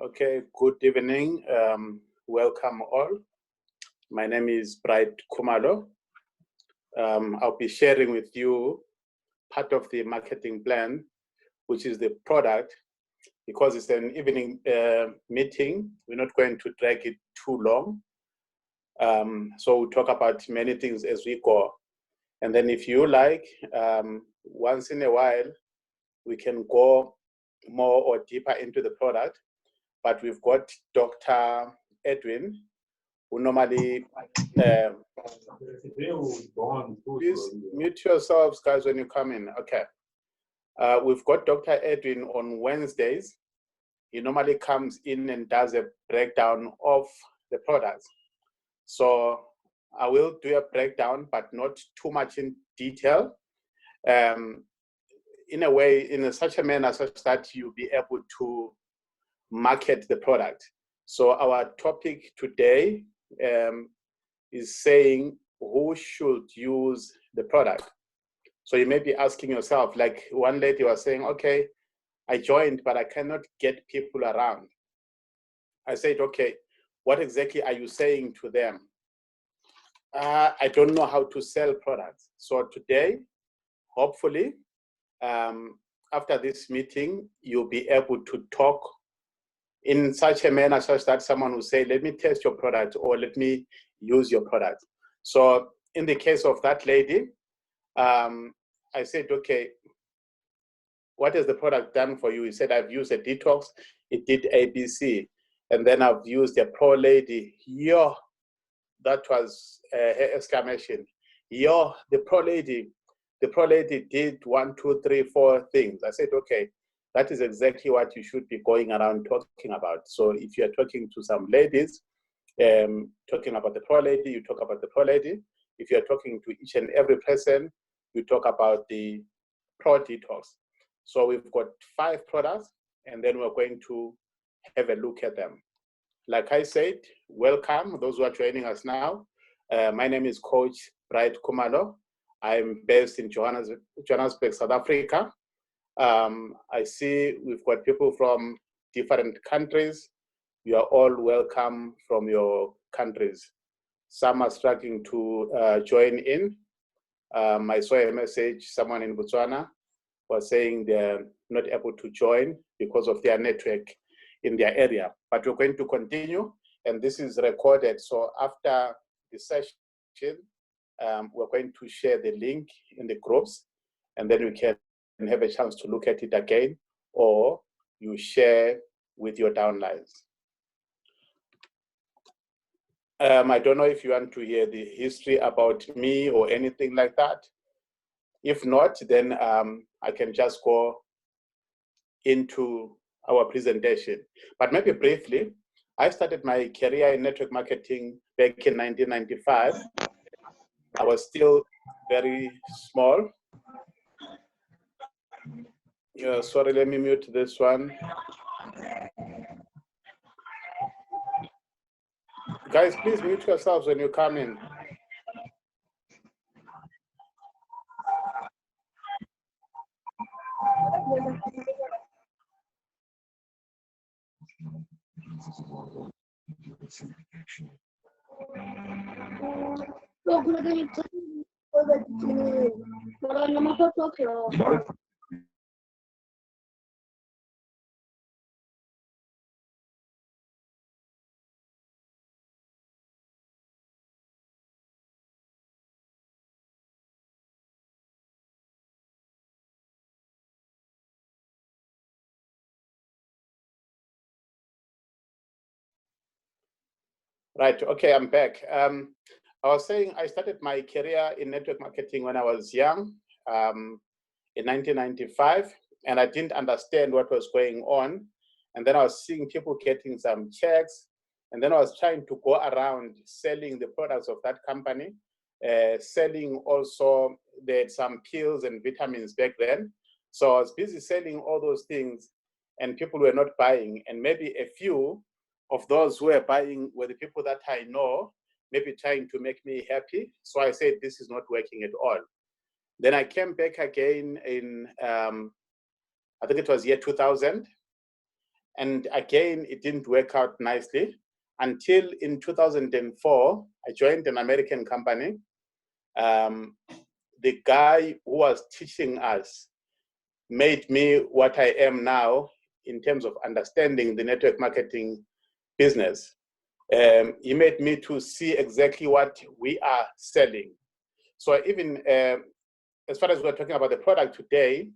Okay, good evening. Welcome all. My name is Bright Kumalo. I'll be sharing with you part of the marketing plan, which is the product. Because it's an evening meeting, we're not going to drag it too long. So we'll talk about many things as we go. And then if you like, once in a while, we can go more or deeper into the product. But we've got Dr. Edwin, who normally, please mute yourselves, guys, when you come in. Okay. We've got Dr. Edwin on Wednesdays. He normally comes in and does a breakdown of the products. So I will do a breakdown, but not too much in detail. In a way, in such a manner such that you'll be able to market the product. So our topic today is saying who should use the product. So you may be asking yourself, like one lady was saying, okay, I joined, but I cannot get people around. I said, okay, what exactly are you saying to them? I don't know how to sell products. So today, hopefully, after this meeting, you'll be able to talk in such a manner such that someone will say, let me test your product or let me use your product. So in the case of that lady, I said, okay, what has the product done for you? He said, I've used a detox. It did ABC. And then I've used a pro lady. Yo, that was her exclamation. Yo, the pro lady did 1, 2, 3, 4 things. I said, okay, that is exactly what you should be going around talking about. So if you're talking to some ladies, talking about the pro lady, you talk about the pro lady. If you're talking to each and every person, you talk about the pro detox. So we've got 5 products, and then we're going to have a look at them. Like I said, welcome, those who are joining us now. My name is Coach Bright Kumalo. I'm based in Johannesburg, South Africa. I see we've got people from different countries. You are all welcome from your countries. Some are struggling to join in. I saw a message, someone in Botswana was saying they're not able to join because of their network in their area. But we're going to continue, and this is recorded. So after the session, we're going to share the link in the groups, and then we can have a chance to look at it again, or you share with your downlines. I don't know if you want to hear the history about me or anything like that. If not, then I can just go into our presentation. But maybe briefly, I started my career in network marketing back in 1995. I was still very small. Sorry, let me mute this one. Guys, please mute yourselves when you come in. Right, okay, I'm back. I was saying I started my career in network marketing when I was young, in 1995, and I didn't understand what was going on. And then I was seeing people getting some checks, and then I was trying to go around selling the products of that company, selling also, they had some pills and vitamins back then. So I was busy selling all those things, and people were not buying, and maybe a few of those who were buying were the people that I know, maybe trying to make me happy. So I said, this is not working at all. Then I came back again in, I think it was year 2000. And again, it didn't work out nicely until in 2004, I joined an American company. The guy who was teaching us made me what I am now in terms of understanding the network marketing business. He made me to see exactly what we are selling. So even as far as we're talking about the product today,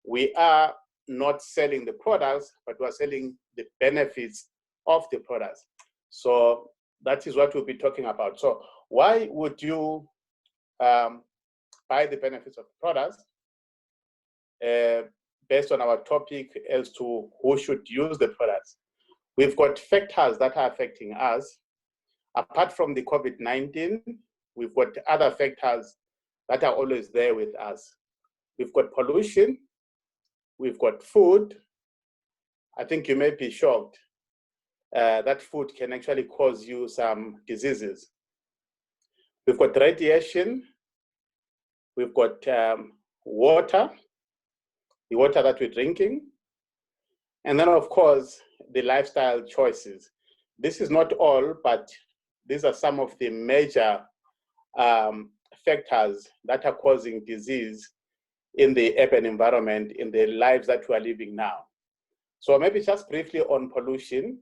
we are not selling the products, but we're selling the benefits of the products. So that is what we'll be talking about. So why would you buy the benefits of the products? Based on our topic as to who should use the products. We've got factors that are affecting us. Apart from the COVID-19, we've got other factors that are always there with us. We've got pollution, we've got food. I think you may be shocked that food can actually cause you some diseases. We've got radiation, we've got water, the water that we're drinking, and then of course, the lifestyle choices. This is not all, but these are some of the major factors that are causing disease in the urban environment, in the lives that we are living now. So maybe just briefly on pollution,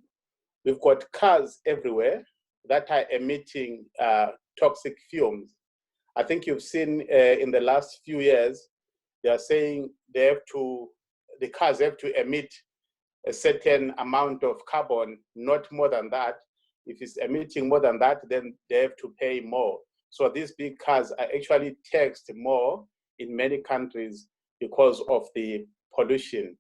we've got cars everywhere that are emitting toxic fumes. I think you've seen in the last few years, they are saying the cars have to emit a certain amount of carbon, not more than that. If it's emitting more than that, then they have to pay more. So these big cars are actually taxed more in many countries because of the pollution.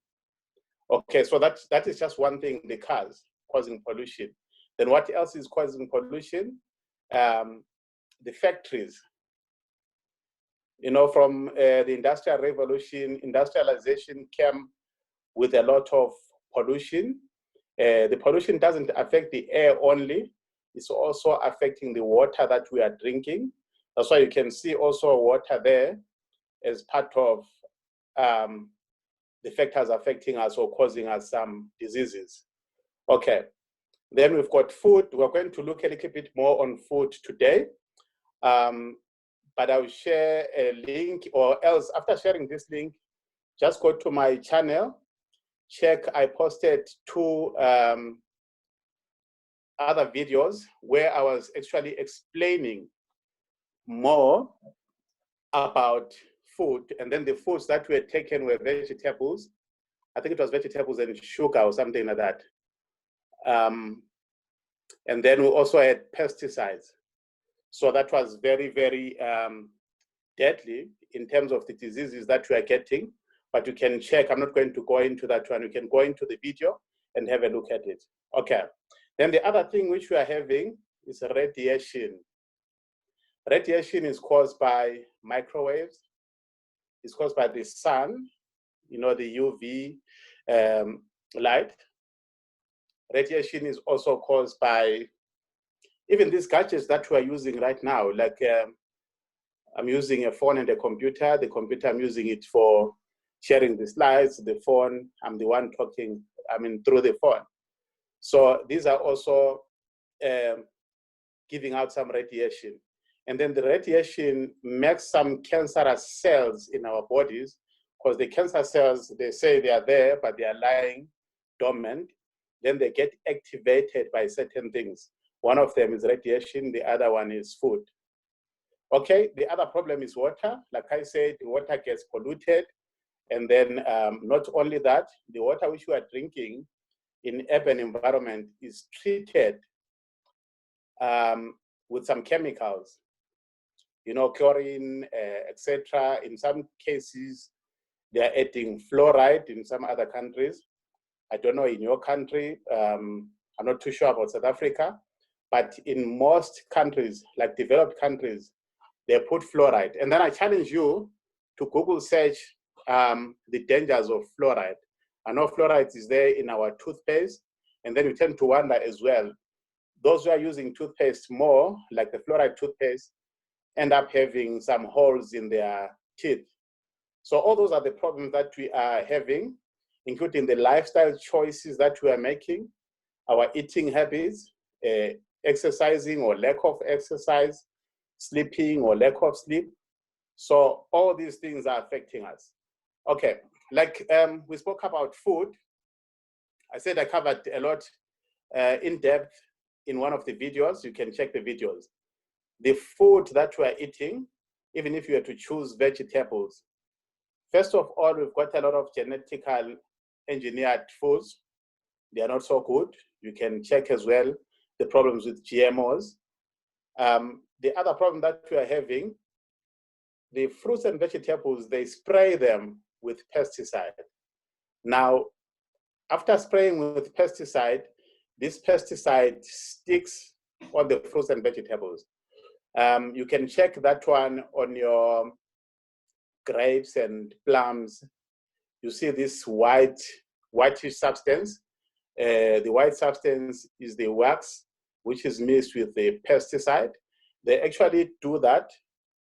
Okay, so that is just one thing, the cars causing pollution. Then what else is causing pollution? The factories. You know, from the Industrial Revolution, industrialization came with a lot of pollution. The pollution doesn't affect the air only, it's also affecting the water that we are drinking. That's why you can see also water there as part of the factors affecting us or causing us some diseases. Okay, then we've got food. We're going to look a little bit more on food today. But I'll share a link, or else after sharing this link, just go to my channel, check, I posted 2 other videos where I was actually explaining more about food, and then the foods that were taken were vegetables. I think it was vegetables and sugar or something like that. And then we also had pesticides. So that was very, very deadly in terms of the diseases that we are getting. But you can check, I'm not going to go into that one. You can go into the video and have a look at it. Okay. Then the other thing which we are having is radiation. Radiation is caused by microwaves. It's caused by the sun, you know, the UV light. Radiation is also caused by even these gadgets that we are using right now, like I'm using a phone and a computer. The computer, I'm using it for sharing the slides. The phone, I'm the one talking, through the phone. So these are also giving out some radiation. And then the radiation makes some cancerous cells in our bodies, because the cancer cells, they say they are there, but they are lying dormant. Then they get activated by certain things. One of them is radiation, the other one is food. Okay, the other problem is water. Like I said, the water gets polluted. And then not only that, the water which we are drinking in urban environment is treated with some chemicals, you know, chlorine, etc. In some cases, they are adding fluoride in some other countries. I don't know in your country, I'm not too sure about South Africa, but in most countries, like developed countries, they put fluoride. And then I challenge you to Google search the dangers of fluoride. I know fluoride is there in our toothpaste, and then you tend to wonder as well, those who are using toothpaste more, like the fluoride toothpaste, end up having some holes in their teeth. So all those are the problems that we are having. including the lifestyle choices that we are making, our eating habits, exercising or lack of exercise, sleeping or lack of sleep. So all these things are affecting us. Okay, like we spoke about food. I said I covered a lot in depth in one of the videos. You can check the videos. The food that we are eating, even if you were to choose vegetables, first of all, we've got a lot of genetically engineered foods. They are not so good. You can check as well the problems with GMOs. The other problem that we are having, the fruits and vegetables, they spray them with pesticide. Now, after spraying with pesticide, this pesticide sticks on the fruits and vegetables. You can check that one on your grapes and plums. You see this whitish substance. The white substance is the wax, which is mixed with the pesticide. They actually do that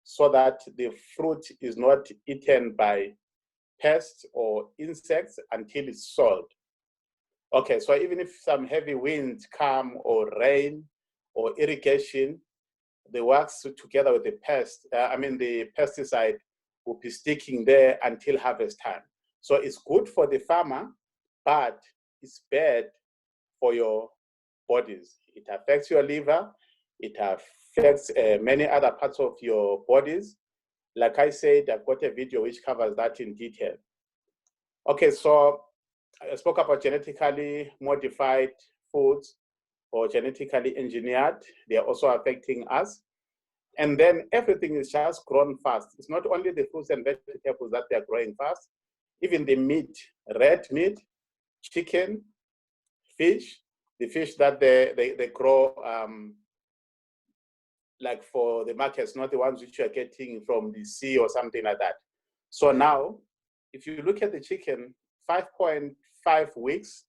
so that the fruit is not eaten by pests or insects until it's sold. Okay, so even if some heavy winds come or rain or irrigation, the wax together with the the pesticide will be sticking there until harvest time. So it's good for the farmer, but it's bad for your bodies. It affects your liver. It affects many other parts of your bodies. Like I said, I've got a video which covers that in detail. Okay, so I spoke about genetically modified foods or genetically engineered. They are also affecting us. And then everything is just grown fast. It's not only the fruits and vegetables that they're growing fast, even the meat, red meat, chicken, fish, the fish that they grow like for the markets, not the ones which you're getting from the sea or something like that. So now, if you look at the chicken, 5.5 weeks,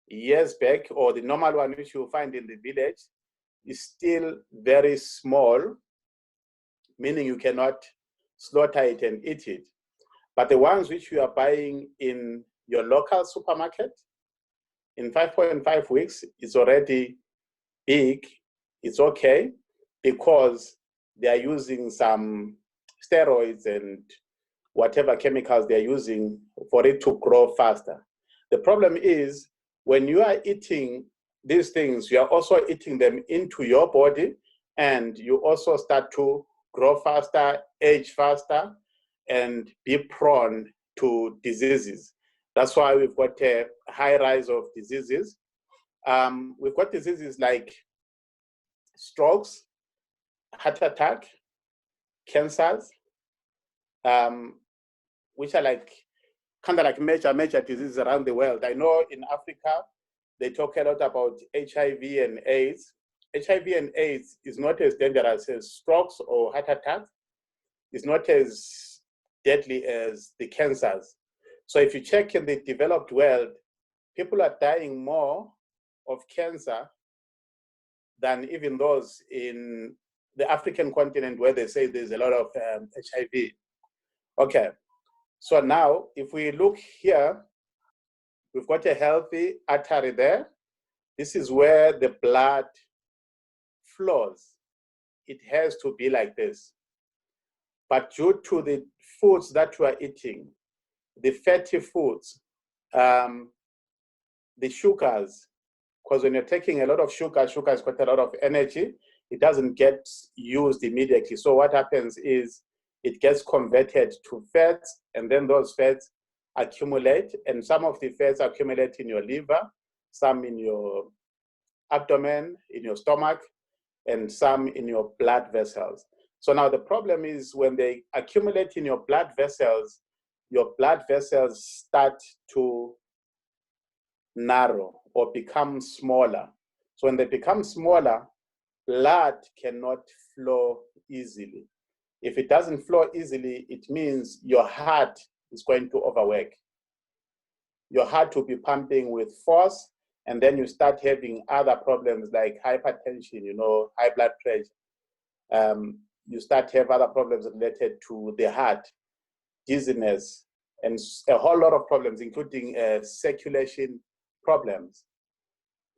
years back, or the normal one which you find in the village, is still very small, meaning you cannot slaughter it and eat it. But the ones which you are buying in your local supermarket, in 5.5 weeks, it's already big. It's okay because they are using some steroids and whatever chemicals they're using for it to grow faster. The problem is when you are eating these things, you are also eating them into your body, and you also start to grow faster, age faster, and be prone to diseases. That's why we've got a high rise of diseases. We've got diseases like strokes, heart attack, cancers, which are like kind of like major diseases around the world. I know in Africa, they talk a lot about HIV and AIDS. HIV and AIDS is not as dangerous as strokes or heart attacks. It's not as deadly as the cancers. So if you check in the developed world, people are dying more of cancer than even those in the African continent where they say there's a lot of HIV. Okay, so now if we look here, we've got a healthy artery there. This is where the blood flows. It has to be like this. But due to the foods that we are eating, the fatty foods, the sugars, because when you're taking a lot of sugar has got a lot of energy, it doesn't get used immediately. So what happens is it gets converted to fats, and then those fats accumulate, and some of the fats accumulate in your liver, some in your abdomen, in your stomach, and some in your blood vessels. So now the problem is when they accumulate in your blood vessels start to narrow or become smaller. So when they become smaller, blood cannot flow easily. If it doesn't flow easily, it means your heart is going to overwork. Your heart will be pumping with force, and then you start having other problems like hypertension, high blood pressure. You start to have other problems related to the heart, dizziness, and a whole lot of problems, including circulation problems.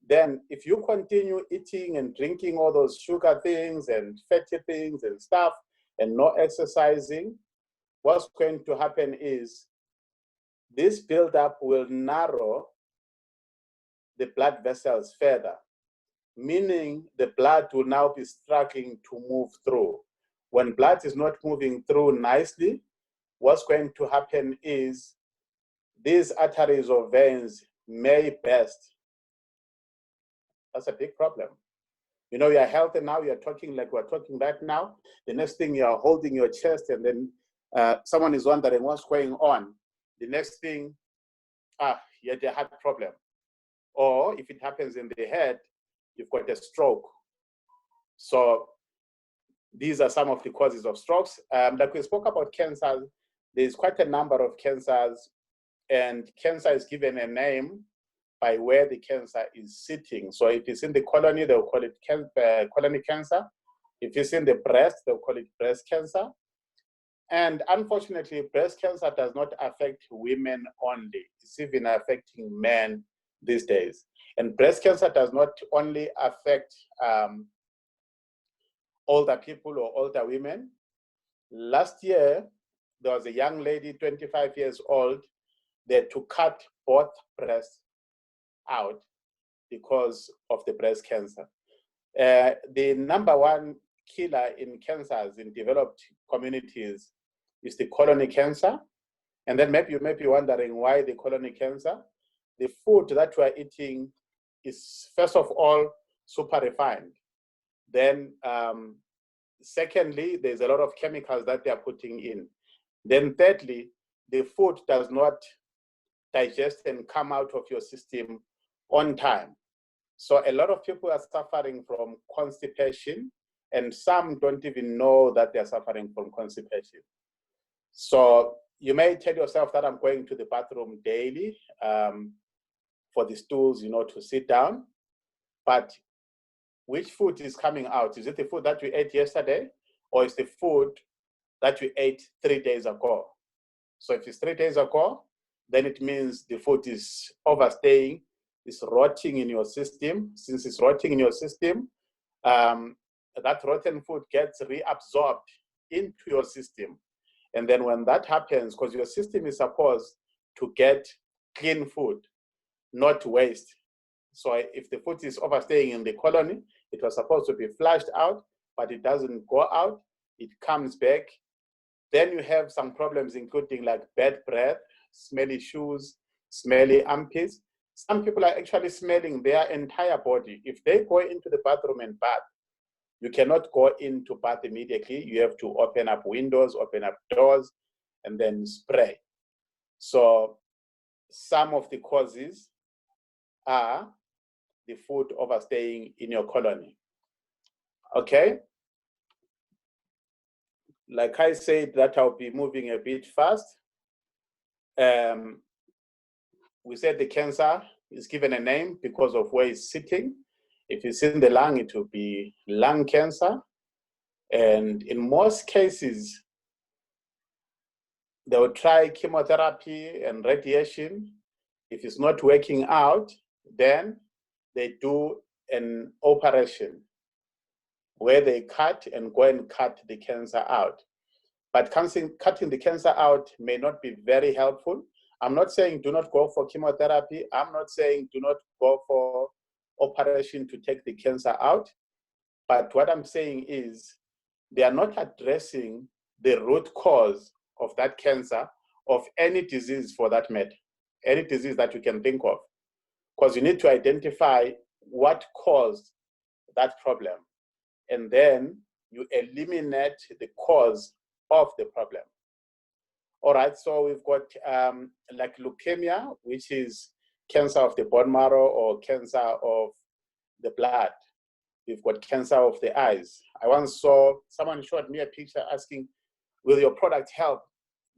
Then if you continue eating and drinking all those sugar things and fatty things and stuff and not exercising, what's going to happen is this buildup will narrow the blood vessels further, meaning the blood will now be struggling to move through. When blood is not moving through nicely, what's going to happen is these arteries or veins may burst. That's a big problem. You know, you're healthy now, you're talking like we're talking right now. The next thing, you're holding your chest, and then someone is wondering what's going on. The next thing, you had a heart problem. Or if it happens in the head, you've got a stroke. So these are some of the causes of strokes. Like we spoke about cancers, there's quite a number of cancers, and cancer is given a name by where the cancer is sitting. So if it's in the colony, they'll call it colony cancer. If it's in the breast, they'll call it breast cancer. And unfortunately, breast cancer does not affect women only. It's even affecting men these days. And breast cancer does not only affect older people or older women. Last year, there was a young lady, 25 years old, they had to cut both breasts out because of the breast cancer. The number one killer in cancers in developed communities is the colony cancer. And then maybe you may be wondering why the colony cancer. The food that we're eating is, first of all, super refined. Then secondly, there's a lot of chemicals that they are putting in. Then thirdly, the food does not digest and come out of your system on time. So a lot of people are suffering from constipation, and some don't even know that they're suffering from constipation. So you may tell yourself that I'm going to the bathroom daily for the stools, you know, to sit down. But which food is coming out? Is it the food that we ate yesterday, or is the food that we ate 3 days ago? So if it's 3 days ago, then it means the food is overstaying, it's rotting in your system. Since it's rotting in your system, that rotten food gets reabsorbed into your system. And then when that happens, because your system is supposed to get clean food, not waste. So if the food is overstaying in the colony, it was supposed to be flushed out, but it doesn't go out, it comes back. Then you have some problems, including like bad breath, smelly shoes, smelly armpits. Some people are actually smelling their entire body. If they go into the bathroom and bath, you cannot go into bath immediately. You have to open up windows, open up doors, and then spray. So some of the causes are the food overstaying in your colony. Okay? Like I said, that I'll be moving a bit fast. We said the cancer is given a name because of where it's sitting. If it's in the lung, it will be lung cancer. And in most cases, they will try chemotherapy and radiation. If it's not working out, then they do an operation where they cut and go and cut the cancer out. But cutting the cancer out may not be very helpful. I'm not saying do not go for chemotherapy. I'm not saying do not go for operation to take the cancer out. But what I'm saying is they are not addressing the root cause of that cancer, of any disease for that matter, any disease that you can think of. Because you need to identify what caused that problem. And then you eliminate the cause of the problem. All right, so we've got like leukemia, which is cancer of the bone marrow or cancer of the blood. We've got cancer of the eyes. I once saw someone showed me a picture asking, will your product help?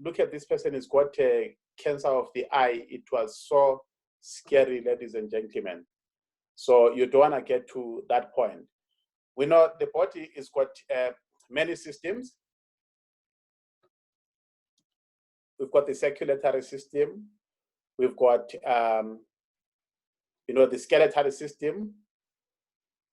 Look at this person has got a cancer of the eye. It was so scary, ladies and gentlemen. So you don't want to get to that point. We know the body has got many systems. we've got the circulatory system, we've got the skeletal system,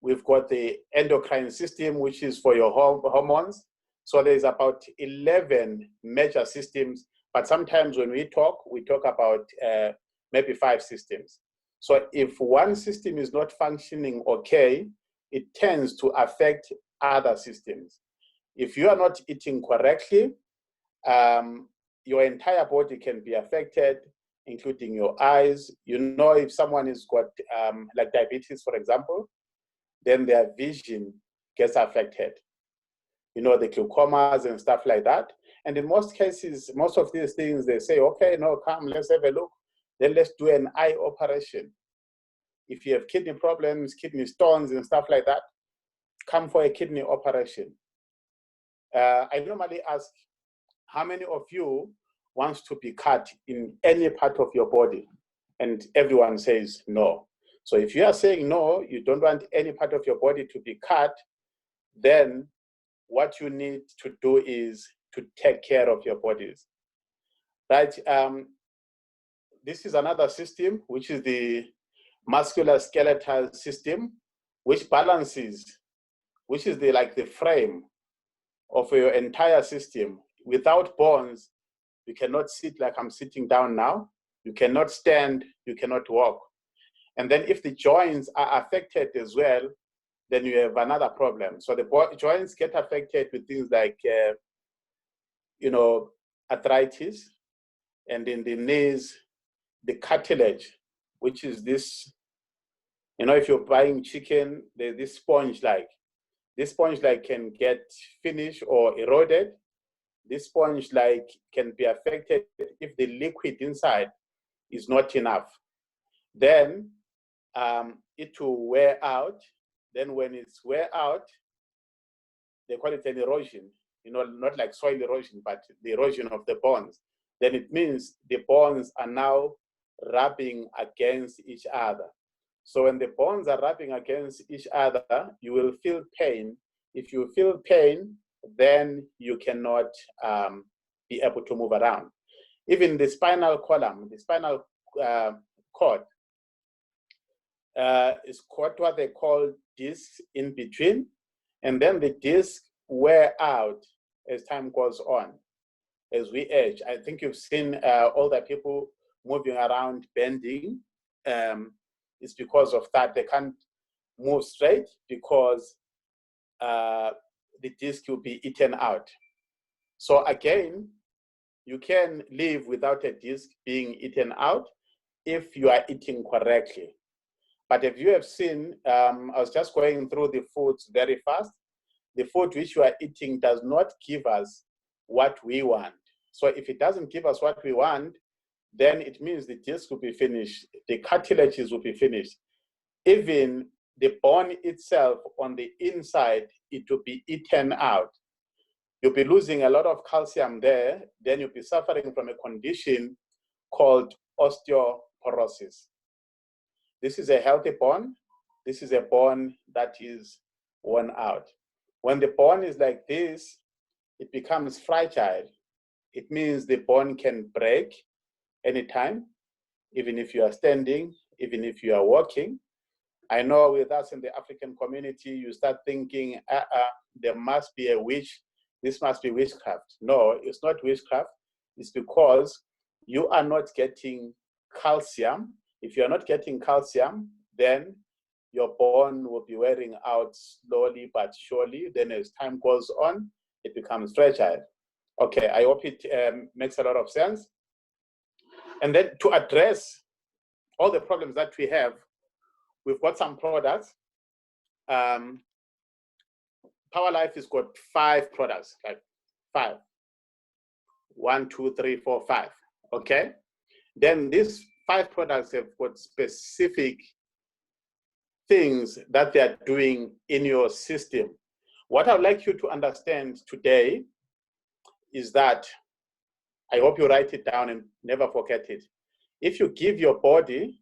we've got the endocrine system, which is for your hormones. So there's about 11 major systems, but sometimes when we talk about maybe 5 systems. So if one system is not functioning okay, it tends to affect other systems. If you are not eating correctly, your entire body can be affected, including your eyes. If someone has got like diabetes, for example, then their vision gets affected. The glaucomas and stuff like that. And in most cases, most of these things, they say, okay, no, come, let's have a look. Then let's do an eye operation. If you have kidney problems, kidney stones and stuff like that, come for a kidney operation. I normally ask, how many of you wants to be cut in any part of your body? And everyone says no. So if you are saying no, you don't want any part of your body to be cut, then what you need to do is to take care of your bodies, right? This is another system, which is the musculoskeletal system, which balances, which is the frame of your entire system. Without bones, you cannot sit like I'm sitting down now. You cannot stand, you cannot walk. And then if the joints are affected as well, then you have another problem. So the joints get affected with things like, arthritis, and in the knees, the cartilage, which is this, if you're buying chicken, there's this sponge-like. This sponge-like can get finished or eroded. This sponge-like can be affected if the liquid inside is not enough. Then it will wear out. Then when it's wear out, they call it an erosion, not like soil erosion, but the erosion of the bones. Then it means the bones are now rubbing against each other. So when the bones are rubbing against each other, you will feel pain. If you feel pain, then you cannot be able to move around. Even the spinal column, the spinal cord, is got what they call discs in between, and then the disc wear out as time goes on, as we age. I think you've seen older people moving around, bending. It's because of that. They can't move straight because the disc will be eaten out. So again, you can live without a disc being eaten out if you are eating correctly. But if you have seen, I was just going through the foods very fast. The food which you are eating does not give us what we want. So if it doesn't give us what we want, then it means the disc will be finished, the cartilages will be finished. Even the bone itself on the inside, it will be eaten out. You'll be losing a lot of calcium there, then you'll be suffering from a condition called osteoporosis. This is a healthy bone. This is a bone that is worn out. When the bone is like this, it becomes fragile. It means the bone can break anytime, even if you are standing, even if you are walking. I know with us in the African community, you start thinking, there must be a witch. This must be witchcraft. No, it's not witchcraft. It's because you are not getting calcium. If you're not getting calcium, then your bone will be wearing out slowly but surely. Then as time goes on, it becomes fragile. Okay, I hope it makes a lot of sense. And then to address all the problems that we have, we've got some products. Powerlife has got 5 products, like 5. 1, 2, 3, 4, 5. Okay. Then these 5 products have got specific things that they are doing in your system. What I'd like you to understand today is that, I hope you write it down and never forget it. If you give your body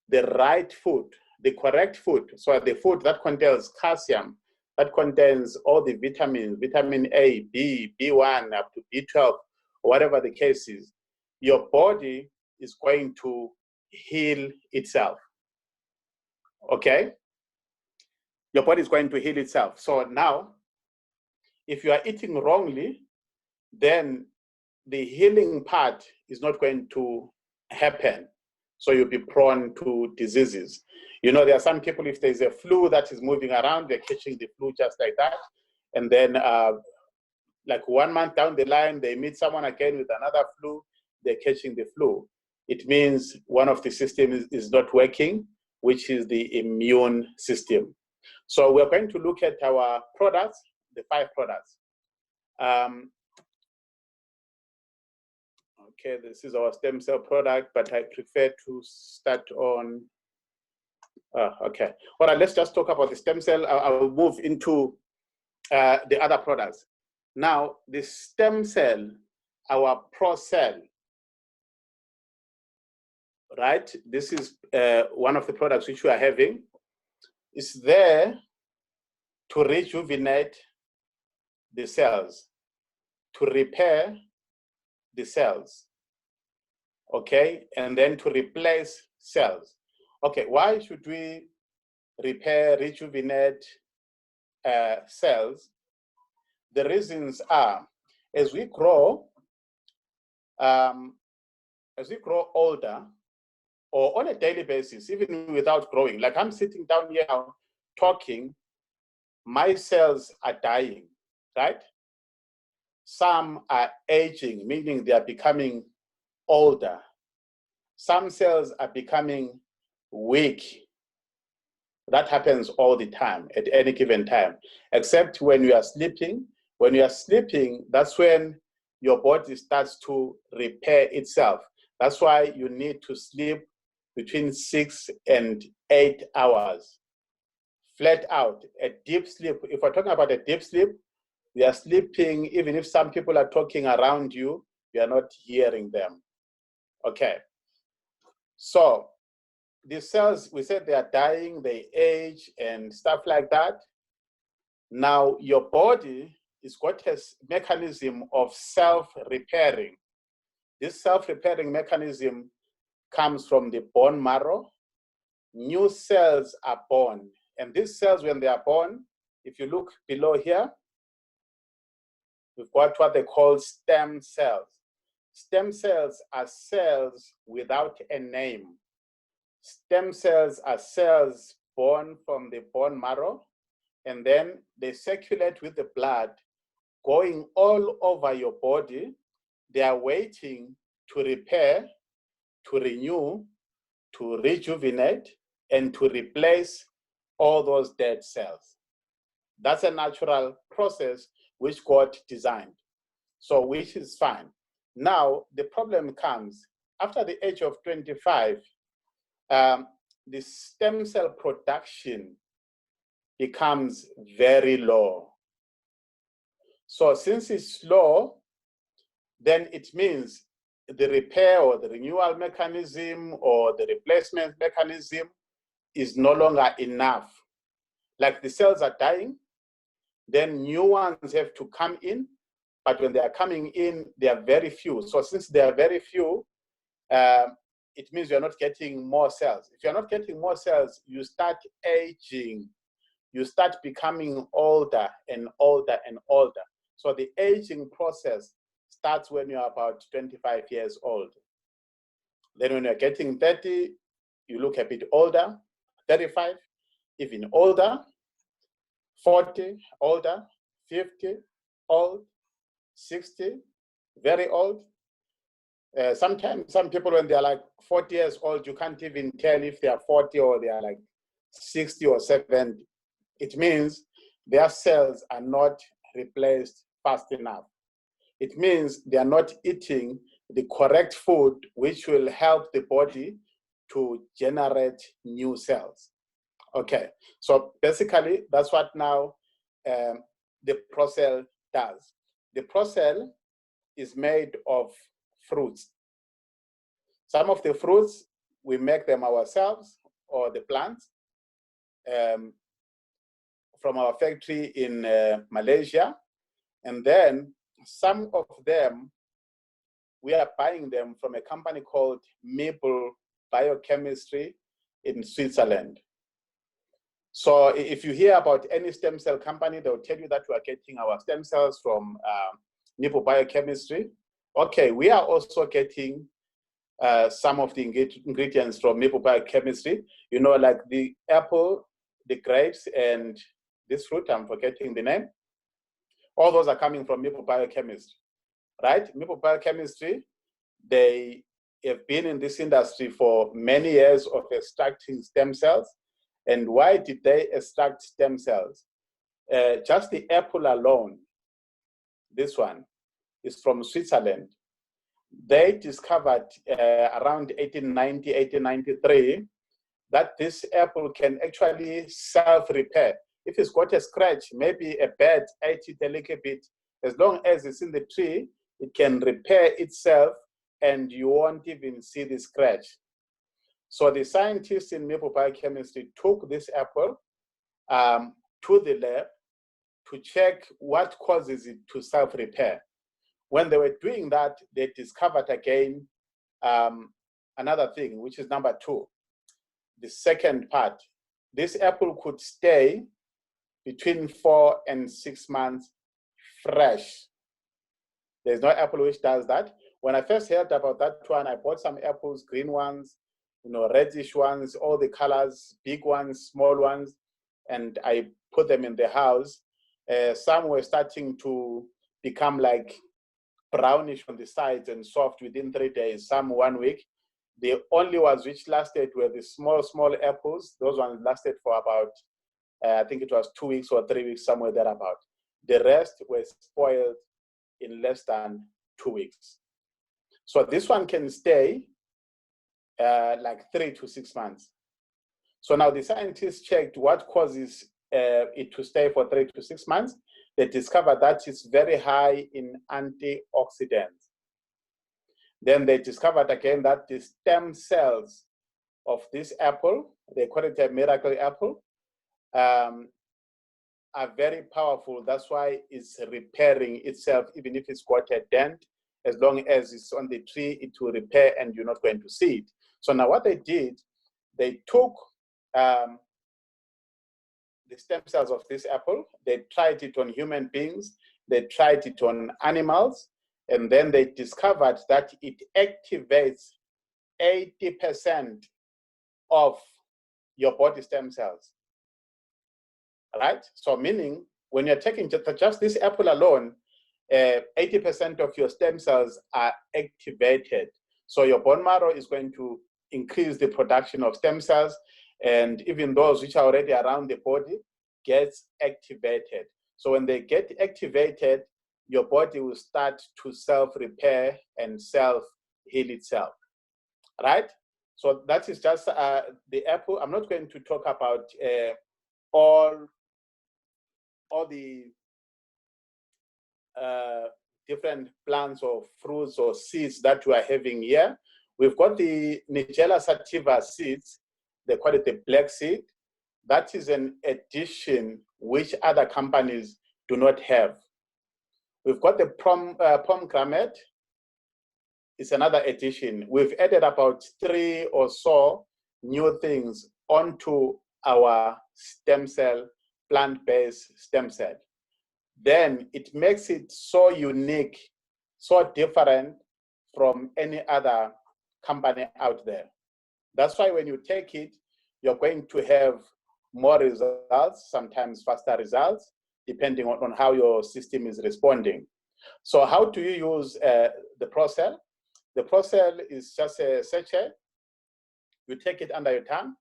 the right food, the correct food, so the food that contains calcium, that contains all the vitamins, vitamin A, B, B1, up to B12, whatever the case is, your body is going to heal itself. Okay? Your body is going to heal itself. So now, if you are eating wrongly, then the healing part is not going to happen. So you'll be prone to diseases. You know, there are some people, if there's a flu that is moving around, they're catching the flu just like that. And then like 1 month down the line, they meet someone again with another flu, they're catching the flu. It means one of the systems is not working, which is the immune system. So we're going to look at our products, the 5 products. Okay, this is our stem cell product, but I prefer to start on, okay. All right, let's just talk about the stem cell. I'll move into the other products. Now, the stem cell, our pro cell, right? This is one of the products which we are having. It's there to rejuvenate the cells, to repair the cells, okay? And then to replace cells. Okay, why should we repair, rejuvenate cells? The reasons are, as we grow older, or on a daily basis, even without growing, like I'm sitting down here now talking, my cells are dying, right? Some are aging, meaning they are becoming older. Some cells are becoming weak. That happens all the time, at any given time, except when you are sleeping. When you are sleeping, that's when your body starts to repair itself. That's why you need to sleep between 6 and 8 hours, flat out, a deep sleep. If we're talking about a deep sleep, you are sleeping, even if some people are talking around you, you are not hearing them. Okay. So the cells, we said they are dying, they age and stuff like that. Now your body is got a mechanism of self-repairing. This self-repairing mechanism comes from the bone marrow. New cells are born. And these cells, when they are born, if you look below here, we've got what they call stem cells. Stem cells are cells without a name. Stem cells are cells born from the bone marrow, and then they circulate with the blood, going all over your body. They are waiting to repair, to renew, to rejuvenate, and to replace all those dead cells. That's a natural process which God designed, so which is fine. Now, the problem comes after the age of 25, the stem cell production becomes very low. So since it's low, then it means the repair or the renewal mechanism or the replacement mechanism is no longer enough. Like the cells are dying, then new ones have to come in, but when they are coming in, they are very few. So since they are very few, it means you're not getting more cells. If you're not getting more cells, you start aging. You start becoming older and older and older. So the aging process starts when you're about 25 years old. Then when you're getting 30, you look a bit older, 35, even older, 40, older, 50, old, 60, very old. Sometimes some people, when they're like 40 years old, you can't even tell if they are 40 or they are like 60 or 70. It means their cells are not replaced fast enough. It means they are not eating the correct food which will help the body to generate new cells. Okay, so basically that's what now the procell does. The procell is made of fruits. Some of the fruits, we make them ourselves, or the plants from our factory in Malaysia. And then some of them we are buying them from a company called Maple Biochemistry in Switzerland. So if you hear about any stem cell company, they'll tell you that we are getting our stem cells from Maple Biochemistry. Okay, we are also getting some of the ingredients from Maple Biochemistry, you know, like the apple, the grapes, and this fruit, I'm forgetting the name. All those are coming from Maple Biochemistry, right? Maple Biochemistry, they have been in this industry for many years of extracting stem cells. And why did they extract stem cells? Just the apple alone, this one, is from Switzerland. They discovered around 1890, 1893, that this apple can actually self-repair. If it's got a scratch, maybe a bird ate it a little bit, as long as it's in the tree, it can repair itself and you won't even see the scratch. So the scientists in Maple Biochemistry took this apple to the lab to check what causes it to self-repair. When they were doing that, they discovered again another thing, which is number 2. The second part, this apple could stay between 4 and 6 months fresh. There's no apple which does that. When I first heard about that one, I bought some apples, green ones, you know, reddish ones, all the colors, big ones, small ones, and I put them in the house. Some were starting to become like brownish on the sides and soft within 3 days, some 1 week. The only ones which lasted were the small apples. Those ones lasted for about, I think it was 2 weeks or 3 weeks, somewhere thereabout. The rest were spoiled in less than 2 weeks. So this one can stay like 3 to 6 months. So now the scientists checked what causes it to stay for 3 to 6 months. They discovered that it's very high in antioxidants. Then they discovered again that the stem cells of this apple, they call it a miracle apple, are very powerful. That's why it's repairing itself, even if it's got a dent. As long as it's on the tree, it will repair and you're not going to see it. So now what they did, they took the stem cells of this apple, they tried it on human beings, they tried it on animals, and then they discovered that it activates 80% of your body stem cells, right? So meaning, when you're taking just this apple alone, 80% of your stem cells are activated. So your bone marrow is going to increase the production of stem cells, and even those which are already around the body gets activated. So when they get activated, your body will start to self-repair and self-heal itself, right? So that is just the apple. I'm not going to talk about all the different plants or fruits or seeds that we are having here. We've got the Nigella sativa seeds. They call it the black seed. That is an addition which other companies do not have. We've got the pomegranate. It's another addition. We've added about 3 or so new things onto our stem cell, plant-based stem cell. Then it makes it so unique, so different from any other company out there. That's why when you take it, you're going to have more results, sometimes faster results, depending on how your system is responding. So how do you use the Procell? The Procell is just a sachet. You take it under your tongue.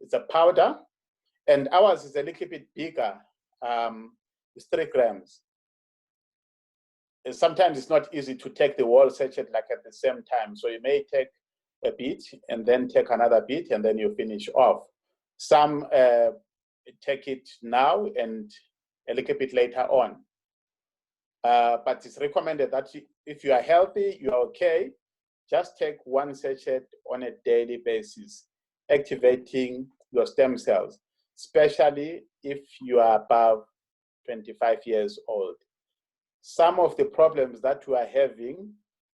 It's a powder, and ours is a little bit bigger. It's 3 grams. And sometimes it's not easy to take the whole sachet like at the same time. So you may take a bit and then take another bit and then you finish off. Some take it now and a little bit later on. But it's recommended that if you are healthy, you are okay, just take 1 sachet on a daily basis, activating your stem cells, especially if you are above 25 years old. Some of the problems that we are having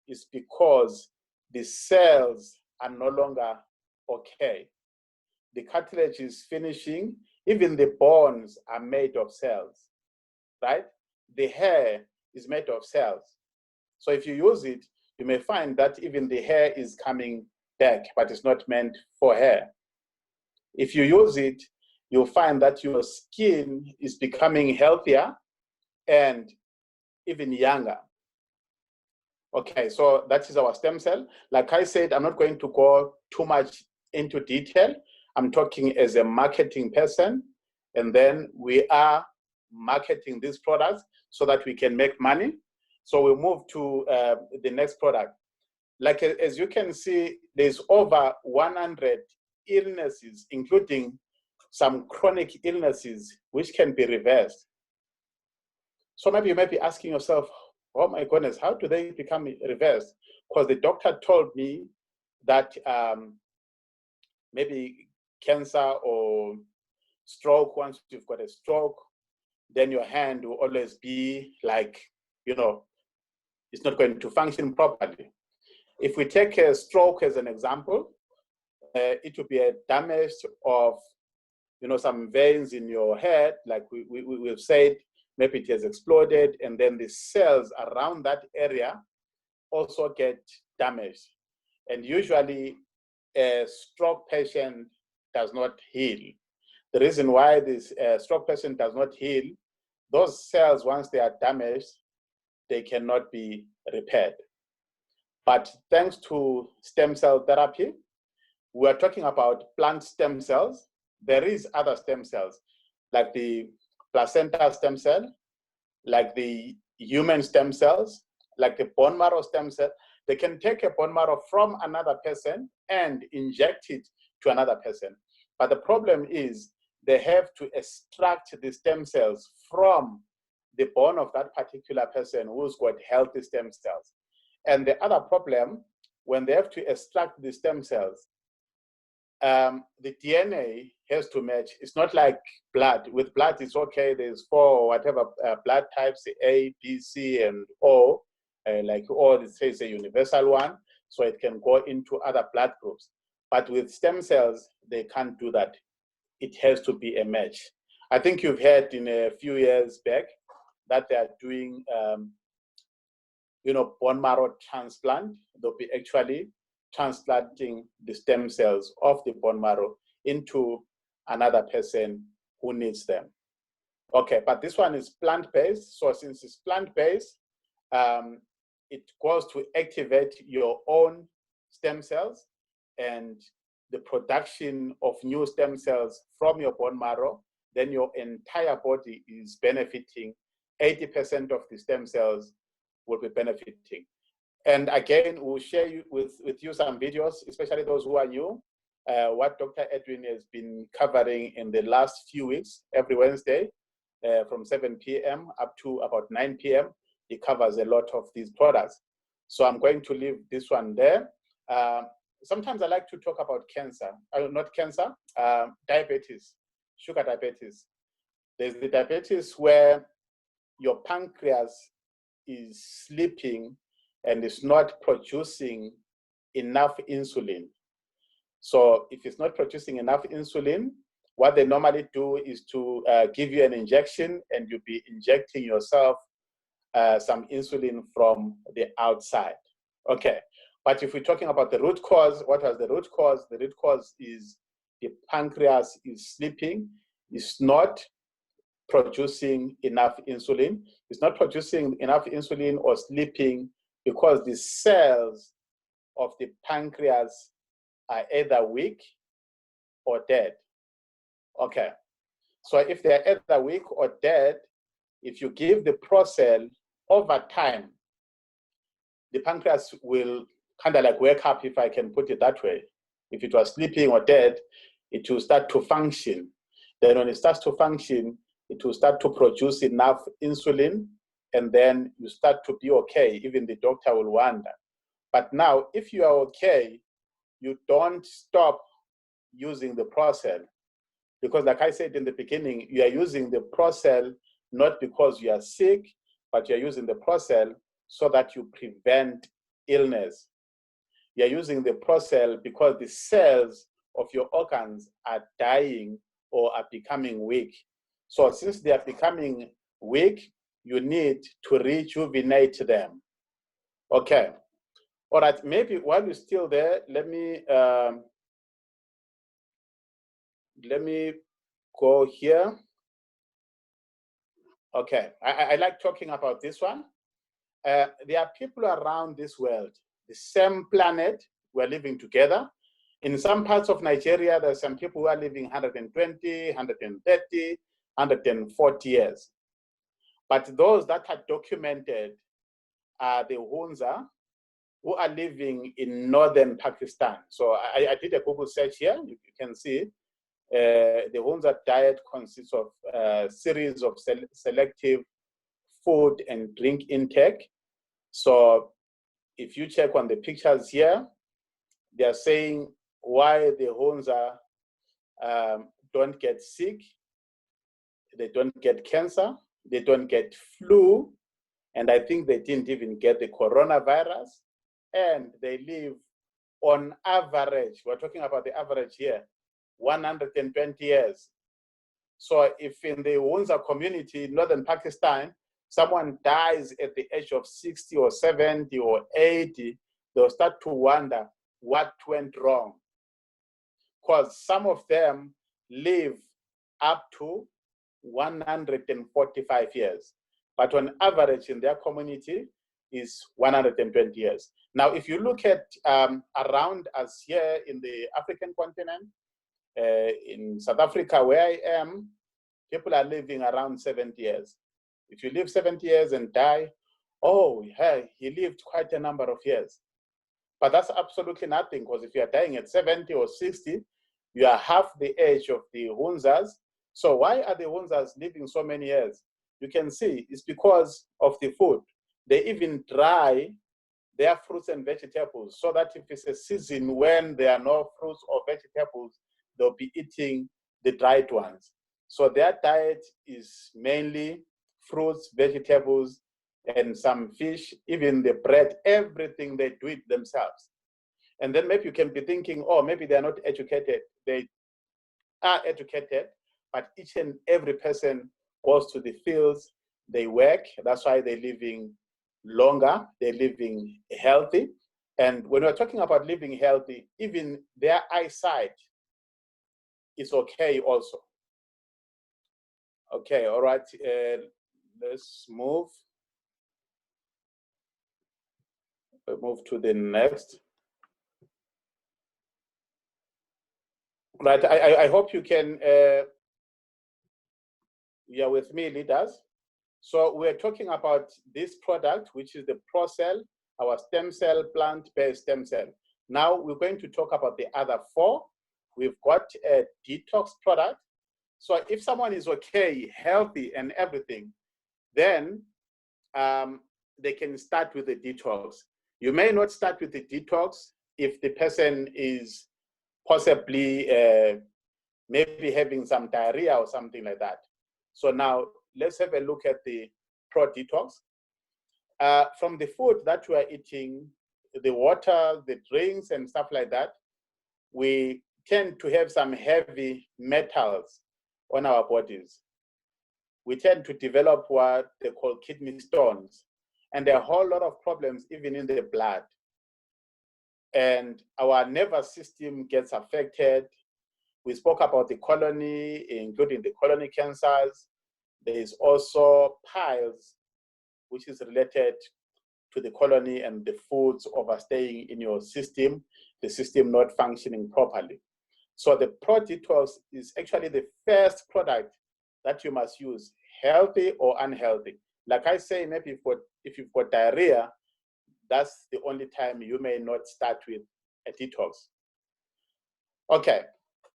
is because the cells are no longer okay. The cartilage is finishing, even the bones are made of cells, right? The hair is made of cells. So if you use it, you may find that even the hair is coming back, but it's not meant for hair. If you use it, you'll find that your skin is becoming healthier and even younger. Okay, so that is our stem cell. Like I said, I'm not going to go too much into detail. I'm talking as a marketing person, and then we are marketing these products so that we can make money. So we'll move to the next product. Like as you can see, there's over 100 illnesses, including some chronic illnesses, which can be reversed. So maybe you might be asking yourself, oh my goodness, how do they become reversed? Because the doctor told me that maybe cancer or stroke, once you've got a stroke, then your hand will always be like, you know, it's not going to function properly. If we take a stroke as an example, it will be a damage of, you know, some veins in your head, like we've said, maybe it has exploded, and then the cells around that area also get damaged. And usually a stroke patient does not heal. The reason why this stroke patient does not heal, those cells, once they are damaged, they cannot be repaired. But thanks to stem cell therapy, we are talking about plant stem cells. There is other stem cells, like the placenta stem cell, like the human stem cells, like the bone marrow stem cell. They can take a bone marrow from another person and inject it to another person. But the problem is they have to extract the stem cells from the bone of that particular person who's got healthy stem cells. And the other problem, when they have to extract the stem cells, the DNA has to match. It's not like blood. With blood, it's okay. There's 4 or whatever blood types, A, B, C, and O. Like O, it says a universal one, so it can go into other blood groups. But with stem cells, they can't do that. It has to be a match. I think you've heard in a few years back that they are doing, you know, bone marrow transplant. They'll be actually transplanting the stem cells of the bone marrow into another person who needs them. Okay, but this one is plant-based. So since it's plant-based, it goes to activate your own stem cells and the production of new stem cells from your bone marrow. Then your entire body is benefiting. 80% of the stem cells will be benefiting. And again, we'll share with you some videos, especially those who are new, what Dr. Edwin has been covering in the last few weeks, every Wednesday, from 7 p.m. up to about 9 p.m. He covers a lot of these products. So I'm going to leave this one there. Sometimes I like to talk about cancer, not cancer, diabetes, sugar diabetes. There's the diabetes where your pancreas is sleeping and is not producing enough insulin. So if it's not producing enough insulin, what they normally do is to give you an injection, and you'll be injecting yourself some insulin from the outside. Okay, but if we're talking about the root cause, what was the root cause? The root cause is the pancreas is sleeping, it's not producing enough insulin. It's not producing enough insulin or sleeping because the cells of the pancreas are either weak or dead. Okay, so if they're either weak or dead, if you give the procell over time, the pancreas will kind of like wake up, if I can put it that way. If it was sleeping or dead, it will start to function. Then when it starts to function, it will start to produce enough insulin, and then you start to be okay. Even the doctor will wonder. But now, if you are okay, you don't stop using the procell. Because like I said in the beginning, you are using the procell not because you are sick, but you're using the procell so that you prevent illness. You're using the Procel because the cells of your organs are dying or are becoming weak. So since they are becoming weak, you need to rejuvenate them. Okay. All right. Maybe while you're still there, let me go here. Okay. I like talking about this one. There are people around this world, the same planet, we're living together. In some parts of Nigeria, there are some people who are living 120, 130, 140 years. But those that are documented are the Hunza, who are living in northern Pakistan. So I did a Google search here. You can see the Hunza diet consists of a series of selective food and drink intake. So if you check on the pictures here, they are saying why the Hunza don't get sick, they don't get cancer, they don't get flu, and I think they didn't even get the coronavirus, and they live on average, we're talking about the average here, 120 years. So if in the Hunza community in northern Pakistan, someone dies at the age of 60 or 70 or 80, they'll start to wonder what went wrong. Because some of them live up to 145 years. But on average in their community is 120 years. Now, if you look at around us here in the African continent, in South Africa, where I am, people are living around 70 years. If you live 70 years and die, oh, hey, he lived quite a number of years. But that's absolutely nothing, because if you are dying at 70 or 60, you are half the age of the Hunzas. So why are the Hunzas living so many years? You can see it's because of the food. They even dry their fruits and vegetables so that if it's a season when there are no fruits or vegetables, they'll be eating the dried ones. So their diet is mainly fruits, vegetables, and some fish, even the bread, everything they do it themselves. And then maybe you can be thinking, oh, maybe they're not educated. They are educated, but each and every person goes to the fields, they work. That's why they're living longer, they're living healthy. And when we're talking about living healthy, even their eyesight is okay also. Okay, all right, let's move. We'll move to the next. Right, I hope you can, you're with me, leaders. So we're talking about this product, which is the Procel, our stem cell, plant-based stem cell. Now we're going to talk about the other four. We've got a detox product. So if someone is okay, healthy and everything, then they can start with the detox. You may not start with the detox if the person is possibly maybe having some diarrhea or something like that. So now let's have a look at the Pro Detox. From the food that we are eating, the water, the drinks and stuff like that, we tend to have some heavy metals on our bodies. We tend to develop what they call kidney stones, and there are a whole lot of problems even in the blood. And our nervous system gets affected. We spoke about the colony, including the colony cancers. There is also piles, which is related to the colony and the foods overstaying in your system, the system not functioning properly. So the Pro Detox is actually the first product that you must use, healthy or unhealthy. Like I say, maybe if you've got diarrhea, that's the only time you may not start with a detox. Okay,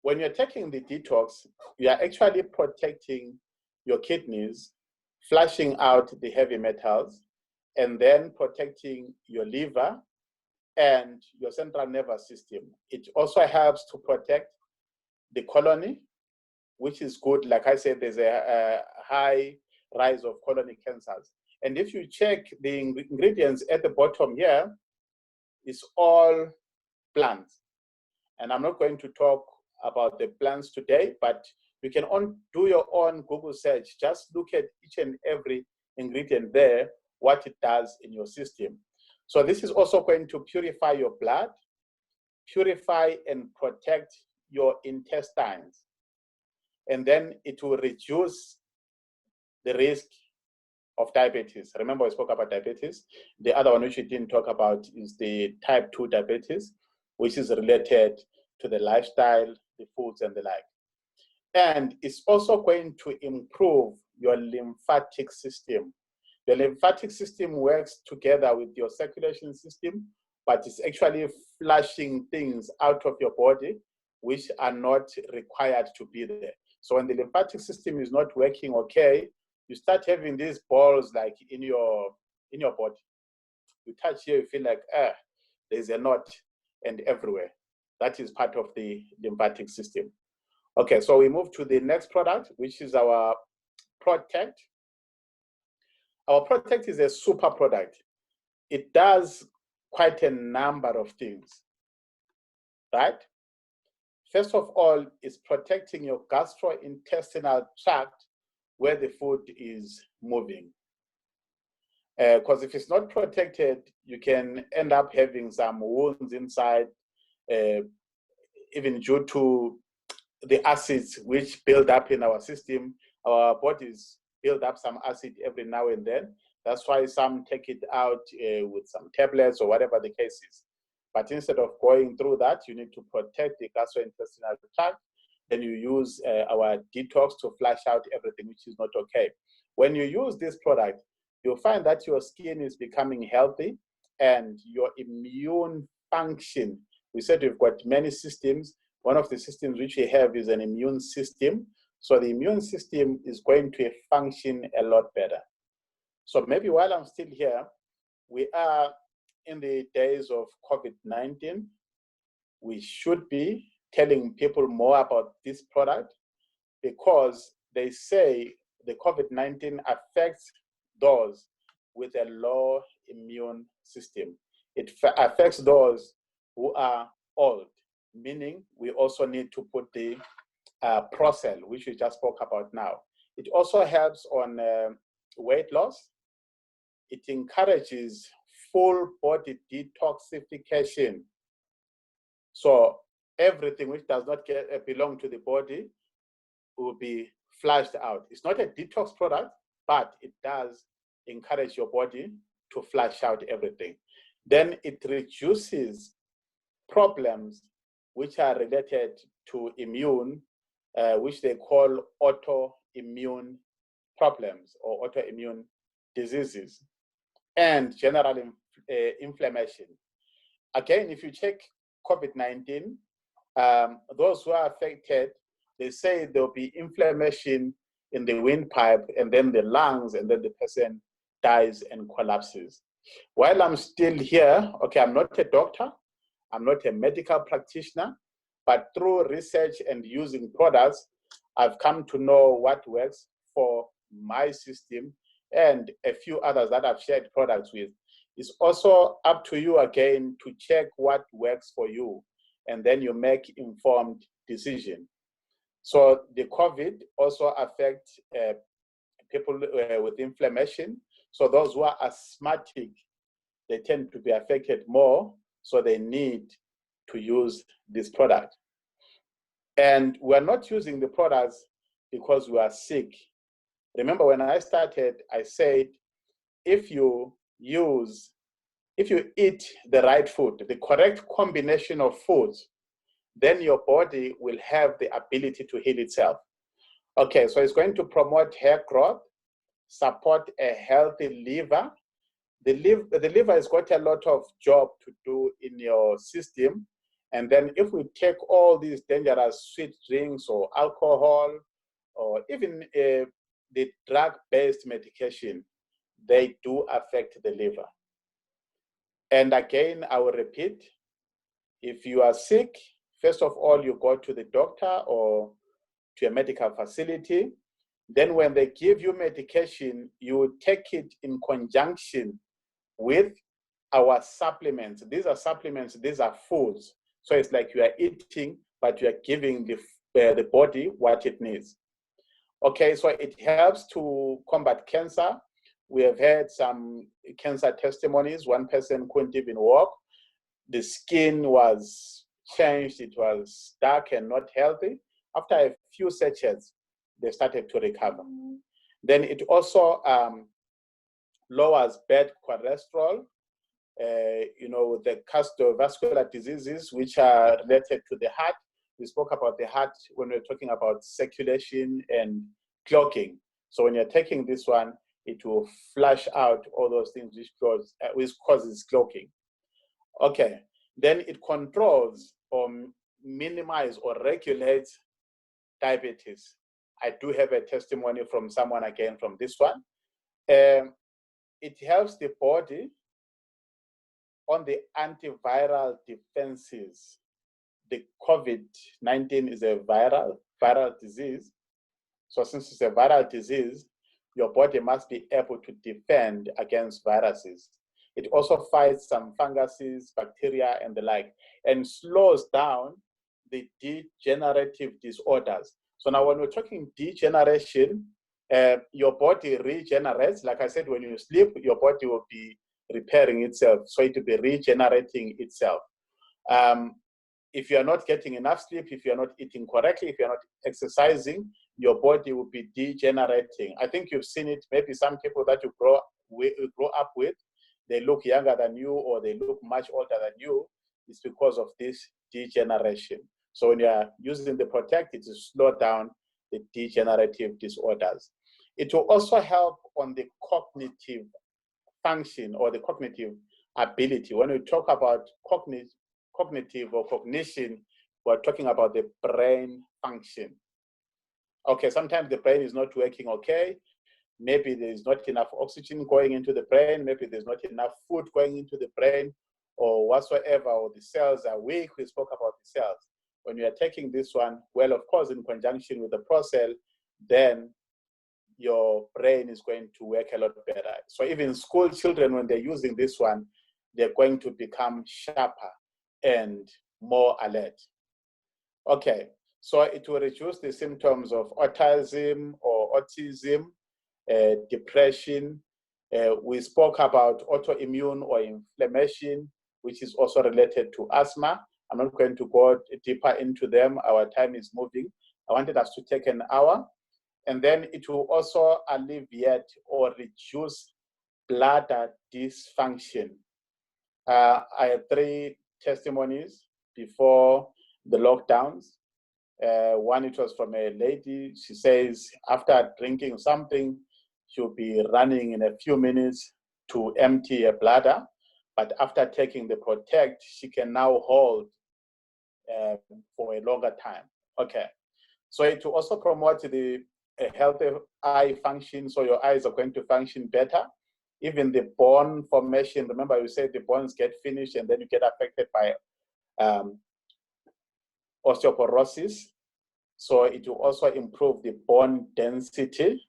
when you're taking the detox, you are actually protecting your kidneys, flushing out the heavy metals, and then protecting your liver and your central nervous system. It also helps to protect the colony, which is good. Like I said, there's a high rise of colony cancers. And if you check the ingredients at the bottom here, is all plants. And I'm not going to talk about the plants today, but you can do your own Google search. Just look at each and every ingredient there, what it does in your system. So this is also going to purify your blood, purify and protect your intestines. And then it will reduce the risk of diabetes. Remember, we spoke about diabetes. The other one which we didn't talk about is the type 2 diabetes, which is related to the lifestyle, the foods, and the like. And it's also going to improve your lymphatic system. The lymphatic system works together with your circulation system, but it's actually flushing things out of your body which are not required to be there. So when the lymphatic system is not working okay, you start having these balls like in your body. You touch here, you feel like, there's a knot and everywhere. That is part of the lymphatic system. Okay, so we move to the next product, which is our Protect. Our Protect is a super product. It does quite a number of things, right? First of all, it's protecting your gastrointestinal tract where the food is moving. Because if it's not protected, you can end up having some wounds inside, even due to the acids which build up in our system. Our bodies build up some acid every now and then. That's why some take it out with some tablets or whatever the case is. But instead of going through that, you need to protect the gastrointestinal tract. Then you use our detox to flush out everything which is not okay. When you use this product, you'll find that your skin is becoming healthy and your immune function. We said we've got many systems. One of the systems which we have is an immune system. So the immune system is going to function a lot better. So maybe while I'm still here, we are in the days of COVID-19. We should be telling people more about this product because they say the COVID-19 affects those with a low immune system. It affects those who are old, meaning we also need to put the Procel, which we just spoke about now. It also helps on weight loss. It encourages full body detoxification. So everything which does not belong to the body will be flushed out. It's not a detox product, but it does encourage your body to flush out everything. Then it reduces problems which are related to immune, which they call autoimmune problems or autoimmune diseases, and general inflammation. Again, if you check COVID-19, those who are affected, they say there'll be inflammation in the windpipe and then the lungs, and then the person dies and collapses. While I'm still here, okay, I'm not a doctor, I'm not a medical practitioner, but through research and using products, I've come to know what works for my system and a few others that I've shared products with. It's also up to you again to check what works for you, and then you make informed decision. So the COVID also affects people with inflammation. So those who are asthmatic, they tend to be affected more, so they need to use this product. And we're not using the products because we are sick. Remember when I started, I said, if you eat the right food, the correct combination of foods, then your body will have the ability to heal itself. Okay, so it's going to promote hair growth, support a healthy liver. The liver has got a lot of job to do in your system. And then if we take all these dangerous sweet drinks or alcohol, or even the drug-based medication, they do affect the liver. And again, I will repeat, if you are sick, first of all, you go to the doctor or to a medical facility. Then when they give you medication, you take it in conjunction with our supplements. These are supplements, these are foods. So it's like you are eating, but you are giving the body what it needs. Okay, so it helps to combat cancer. We have had some cancer testimonies. One person couldn't even walk. The skin was changed. It was dark and not healthy. After a few sachets, they started to recover. Then it also lowers bad cholesterol, the cardiovascular diseases, which are related to the heart. We spoke about the heart when we were talking about circulation and clotting. So when you're taking this one, it will flush out all those things which causes clotting. Okay, then it controls or minimize or regulates diabetes. I do have a testimony from someone again from this one. It helps the body on the antiviral defenses. The COVID-19 is a viral disease. So since it's a viral disease, your body must be able to defend against viruses. It also fights some funguses, bacteria, and the like, and slows down the degenerative disorders. So now when we're talking degeneration, your body regenerates. Like I said, when you sleep, your body will be repairing itself. So it will be regenerating itself. If you're not getting enough sleep, if you're not eating correctly, if you're not exercising, your body will be degenerating. I think you've seen it, maybe some people that you grow up with, they look younger than you or they look much older than you. It's because of this degeneration. So when you're using the Protect, it will slow down the degenerative disorders. It will also help on the cognitive function or the cognitive ability. When we talk about cognitive or cognition, we're talking about the brain function. Okay, sometimes the brain is not working okay. Maybe there's not enough oxygen going into the brain. Maybe there's not enough food going into the brain or whatsoever, or the cells are weak. We spoke about the cells. When you are taking this one, well, of course, in conjunction with the ProCell, then your brain is going to work a lot better. So even school children, when they're using this one, they're going to become sharper and more alert. Okay, so it will reduce the symptoms of autism, depression. We spoke about autoimmune or inflammation, which is also related to asthma. I'm not going to go deeper into them. Our time is moving. I wanted us to take an hour. And then it will also alleviate or reduce bladder dysfunction. I had 3 testimonies before the lockdowns. One, it was from a lady. She says after drinking something, she'll be running in a few minutes to empty her bladder. But after taking the Protect, she can now hold for a longer time. Okay. So it will also promote the healthy eye function. So your eyes are going to function better. Even the bone formation, remember you said the bones get finished and then you get affected by osteoporosis. So it will also improve the bone density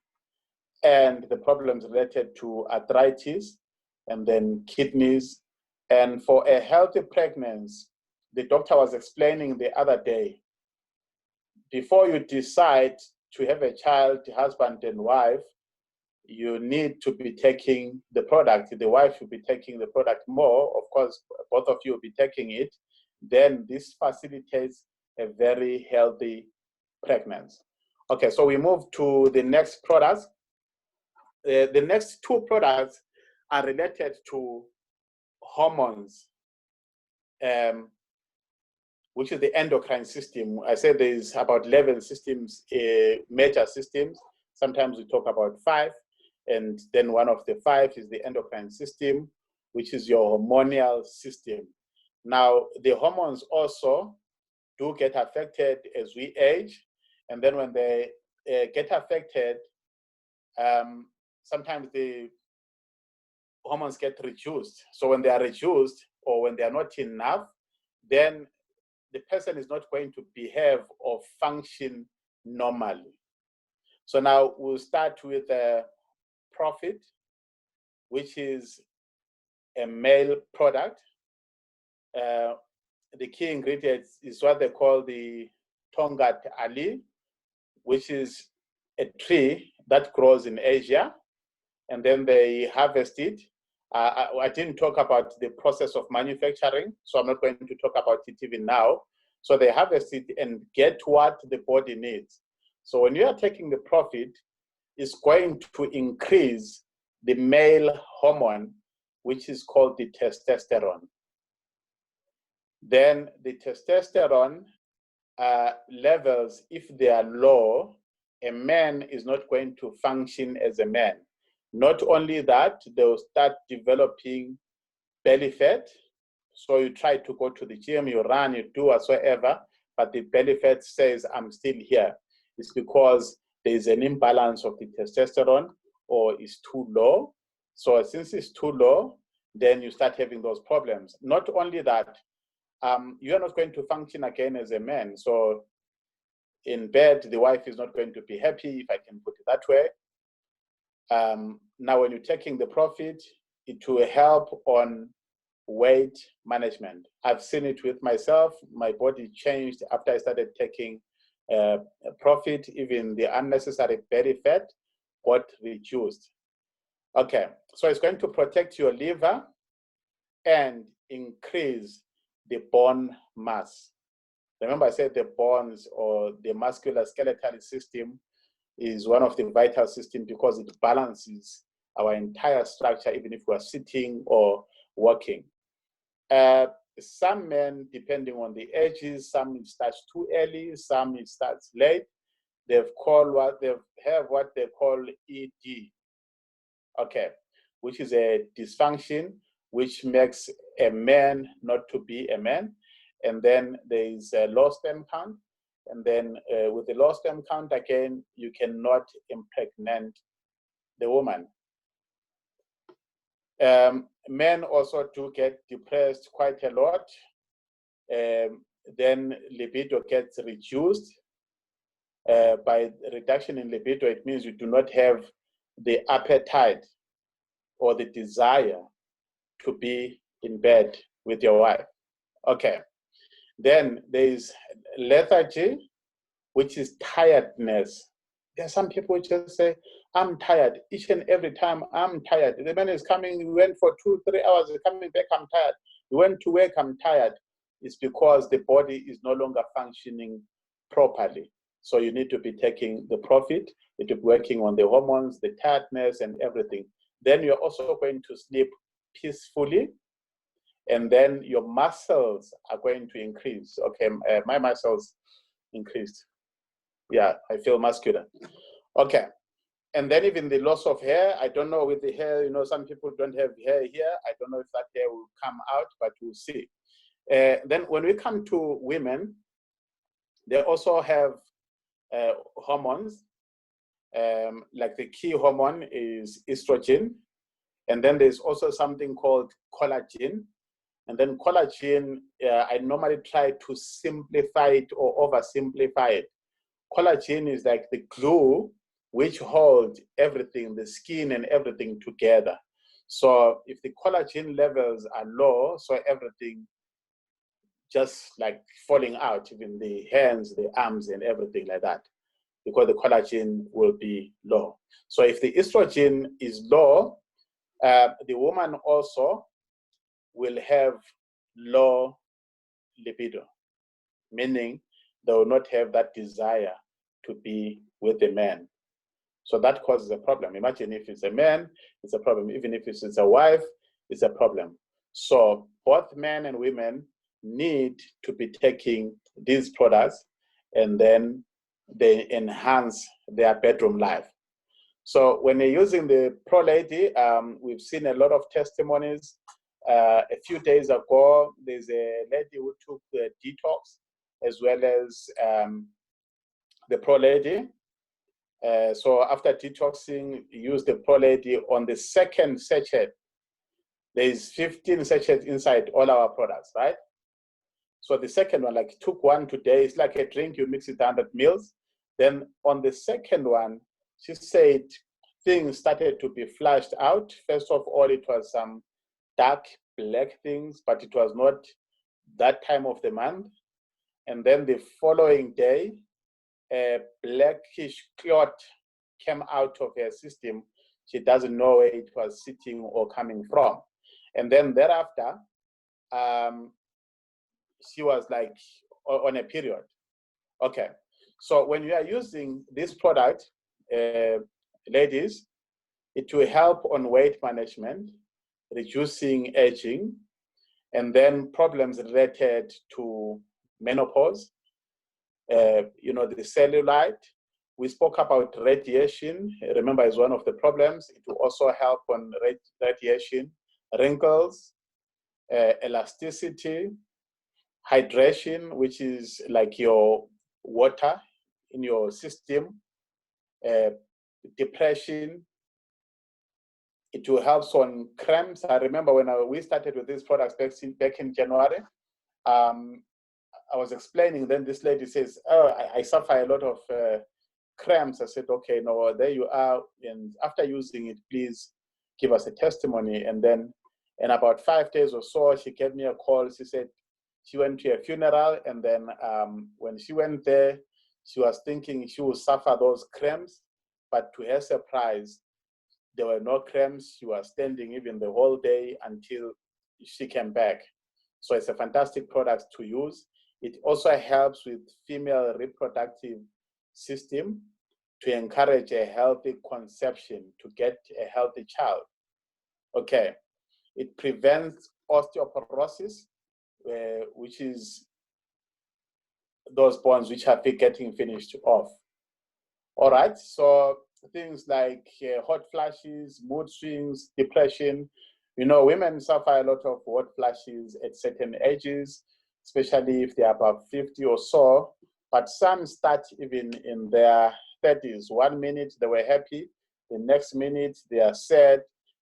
and the problems related to arthritis and then kidneys. And for a healthy pregnancy, the doctor was explaining the other day, before you decide to have a child, husband and wife, you need to be taking the product. The wife will be taking the product more. Of course, both of you will be taking it. Then this facilitates a very healthy pregnancy. Okay, so we move to the next products. The next 2 products are related to hormones, which is the endocrine system. I said there's about 11 systems, major systems. Sometimes we talk about 5. And then one of the 5 is the endocrine system, which is your hormonal system. Now, the hormones also do get affected as we age. And then when they get affected, sometimes the hormones get reduced. So when they are reduced or when they are not enough, then the person is not going to behave or function normally. So now we'll start with Profit, which is a male product. The key ingredients is what they call the Tongat Ali, which is a tree that grows in Asia, and then they harvest it. I didn't talk about the process of manufacturing, so I'm not going to talk about it even now. So they harvest it and get what the body needs. So when you are taking the profit, it's going to increase the male hormone, which is called the testosterone. Then the testosterone levels, if they are low, a man is not going to function as a man. Not only that, they'll start developing belly fat. So you try to go to the gym, you run, you do whatsoever, but the belly fat says, I'm still here. It's because there is an imbalance of the testosterone, or it's too low. So since it's too low, then you start having those problems. Not only that, you're not going to function again as a man. So in bed, the wife is not going to be happy, if I can put it that way. Now, when you're taking the profit, it will help on weight management. I've seen it with myself. My body changed after I started taking profit. Even the unnecessary belly fat got reduced. Okay, so it's going to protect your liver and increase the bone mass. Remember, I said the bones, or the musculoskeletal system, is one of the vital systems because it balances our entire structure, even if we are sitting or walking. Some men, depending on the ages, some it starts too early, some it starts late. They have what they call ED, okay, which is a dysfunction which makes a man not to be a man. And then there is a low sperm count. And then with the low sperm count, again, you cannot impregnate the woman. Men also do get depressed quite a lot. Then libido gets reduced. By reduction in libido, it means you do not have the appetite or the desire to be in bed with your wife. Okay. Then there is lethargy, which is tiredness. There are some people who just say, I'm tired. Each and every time, I'm tired. The man is coming, we went for 2-3 hours, he's coming back, I'm tired. We went to work, I'm tired. It's because the body is no longer functioning properly. So you need to be taking the profit, you need to be working on the hormones, the tiredness, and everything. Then you're also going to sleep peacefully, and then your muscles are going to increase. Okay, my muscles increased. Yeah, I feel muscular. Okay, and then even the loss of hair, I don't know with the hair, some people don't have hair here. I don't know if that hair will come out, but we'll see. Then when we come to women, they also have hormones. Like the key hormone is estrogen. And then there's also something called collagen. And then collagen, I normally try to simplify it or oversimplify it. Collagen is like the glue which holds everything, the skin and everything together. So if the collagen levels are low, so everything just like falling out, even the hands, the arms and everything like that, because the collagen will be low. So if the estrogen is low, the woman also will have low libido, meaning they will not have that desire to be with a man. So that causes a problem. Imagine if it's a man, it's a problem. Even if it's a wife, it's a problem. So both men and women need to be taking these products, and then they enhance their bedroom life. So when you're using the Pro Lady, we've seen a lot of testimonies. A few days ago, there's a lady who took the detox as well as the Pro Lady. So after detoxing, use the Pro Lady. On the second sachet, there's 15 sachets inside all our products, right? So the second one, like took one today, it's like a drink, you mix it 100 mils. Then on the second one, she said things started to be flushed out. First of all, it was some dark black things, but it was not that time of the month. And then the following day, a blackish clot came out of her system. She doesn't know where it was sitting or coming from. And then thereafter, she was like on a period. Okay, so when you are using this product, ladies, it will help on weight management, reducing aging, and then problems related to menopause, the cellulite. We spoke about radiation. Remember, is one of the problems. It will also help on radiation, wrinkles, elasticity, hydration, which is like your water in your system, depression. It will help on cramps. I remember when we started with these products back in January, I was explaining, then this lady says, oh, I suffer a lot of cramps. I said, okay, no, there you are. And after using it, please give us a testimony. And then in about 5 days or so, she gave me a call. She said she went to a funeral. And then when she went there, she was thinking she would suffer those cramps. But to her surprise, there were no cramps. She was standing even the whole day until she came back. So it's a fantastic product to use. It also helps with female reproductive system to encourage a healthy conception, to get a healthy child. Okay, it prevents osteoporosis, which is those bones which are getting finished off. All right, so things like hot flashes, mood swings, depression. Women suffer a lot of hot flashes at certain ages, especially if they are above 50 or so, but some start even in their 30s. 1 minute they were happy, the next minute they are sad,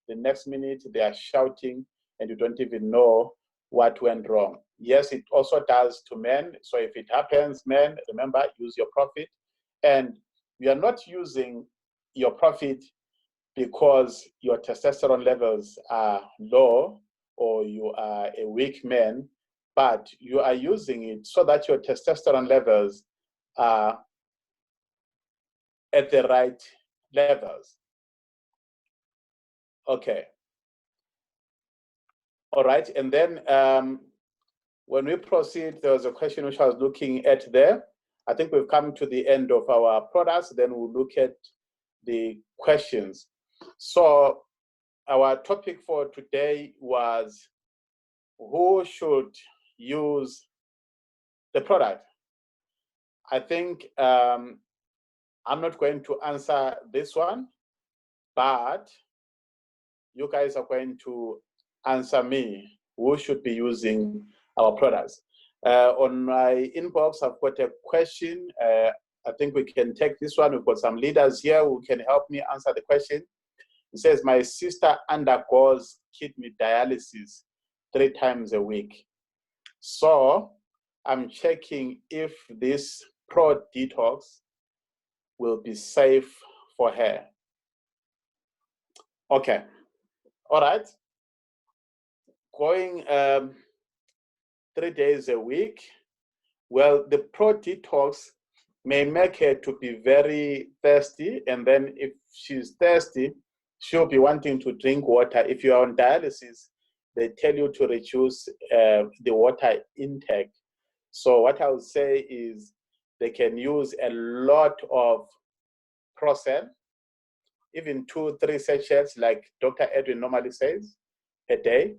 the next minute they are shouting, and you don't even know what went wrong. Yes, it also does to men. So if it happens, men, remember, use your profit. And you are not using your profit because your testosterone levels are low or you are a weak man, but you are using it so that your testosterone levels are at the right levels. Okay. All right. And then when we proceed, there was a question which I was looking at there. I think we've come to the end of our products. Then we'll look at the questions. So our topic for today was who should use the product. I think I'm not going to answer this one, but you guys are going to answer me who should be using our products. On my inbox, I've got a question. I think we can take this one. We've got some leaders here who can help me answer the question. It says, my sister undergoes kidney dialysis 3 times a week. So I'm checking if this Pro Detox will be safe for her. Okay. All right. Going 3 days a week. Well, the Pro Detox may make her to be very thirsty. And then if she's thirsty, she'll be wanting to drink water. If you are on dialysis, they tell you to reduce the water intake. So what I would say is they can use a lot of Procel, even 2-3 sachets like Dr. Edwin normally says a day.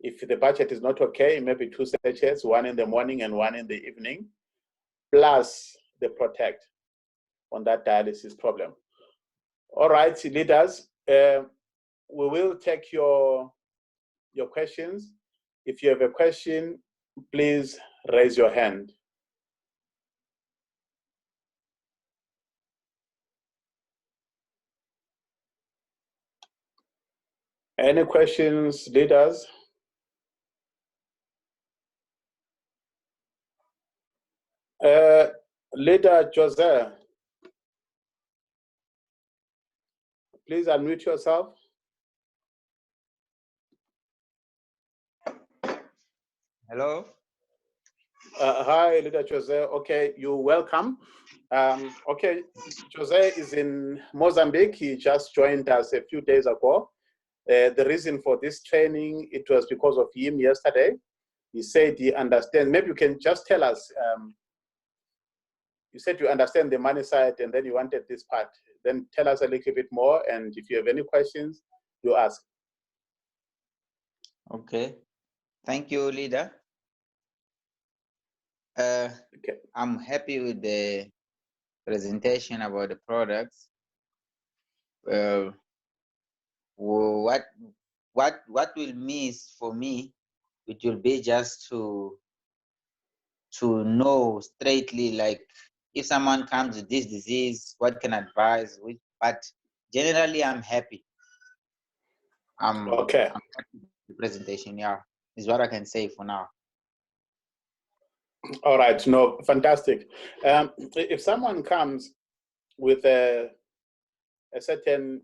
If the budget is not okay, maybe 2 sachets, 1 in the morning and 1 in the evening, plus the Protect on that dialysis problem. All right, leaders, we will take your questions. If you have a question, please raise your hand. Any questions, leaders? Leader Jose, please unmute yourself. Hello. Hi, leader Jose. Okay, you're welcome. Okay, Jose is in Mozambique. He just joined us a few days ago. The reason for this training, it was because of him yesterday. He said he understands. Maybe you can just tell us, you said you understand the money side and then you wanted this part. Then tell us a little bit more, and if you have any questions, you ask. Okay. Thank you, leader. Okay. I'm happy with the presentation about the products. What will miss for me? It will be just to know straightly, like if someone comes with this disease, what can I advise? But generally, I'm happy. Okay. I'm happy with the presentation. Yeah, is what I can say for now. All right. No, fantastic. If someone comes with a certain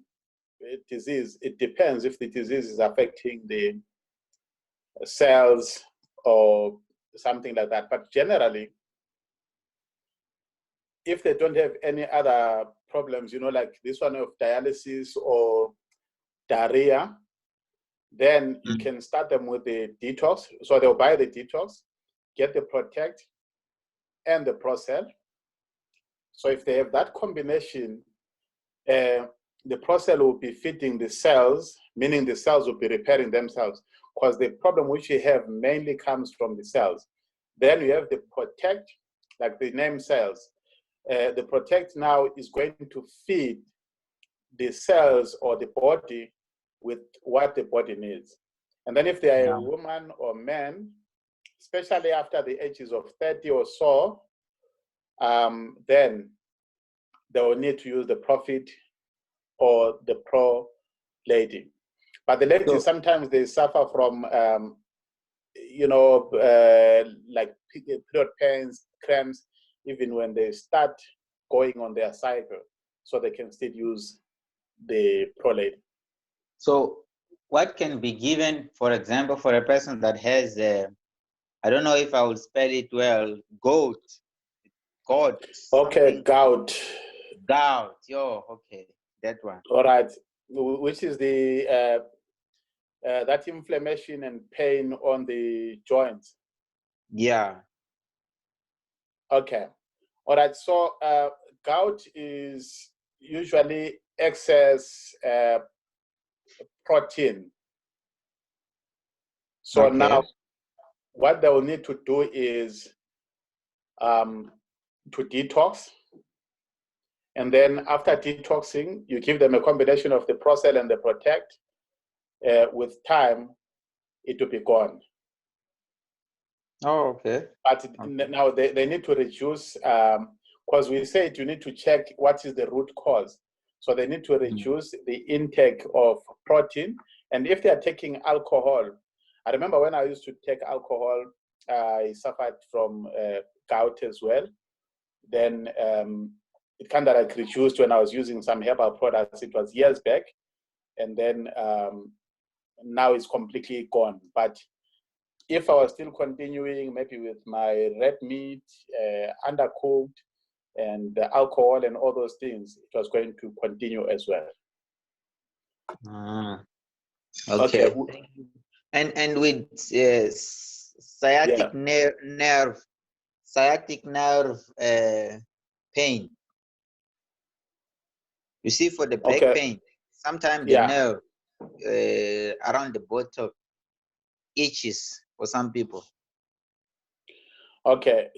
disease, it depends if the disease is affecting the cells or something like that. But generally, if they don't have any other problems, like this one of dialysis or diarrhea, then you can start them with the detox. So they'll buy the detox, get the protect and the procel. So if they have that combination, the procel will be feeding the cells, meaning the cells will be repairing themselves, because the problem which you have mainly comes from the cells. Then you have the protect, like the name cells. The protect now is going to feed the cells or the body with what the body needs. And then if they are a woman or man, especially after the ages of 30 or so, then they will need to use the profit or the pro lady. But the ladies, sometimes they suffer from, like period pains, cramps, even when they start going on their cycle. So they can still use the pro lady. So what can be given, for example, for a person that has, I don't know if I will spell it well, gout. Okay, gout. Gout, okay, that one. All right, which is the that inflammation and pain on the joints. Yeah. Okay. All right. So gout is usually excess protein. So now what they will need to do is to detox. And then after detoxing, you give them a combination of the Procel and the Protect. With time, it will be gone. Oh, okay. But now they need to reduce, because we said you need to check what is the root cause. So they need to reduce the intake of protein. And if they are taking alcohol, I remember when I used to take alcohol, I suffered from gout as well. Then it kind of like reduced when I was using some herbal products. It was years back. And then now it's completely gone. But if I was still continuing, maybe with my red meat, undercooked, and the alcohol and all those things, it was going to continue as well. Okay. And with sciatic nerve pain. You see, for the back pain, sometimes the nerve around the bottom itches for some people. Okay,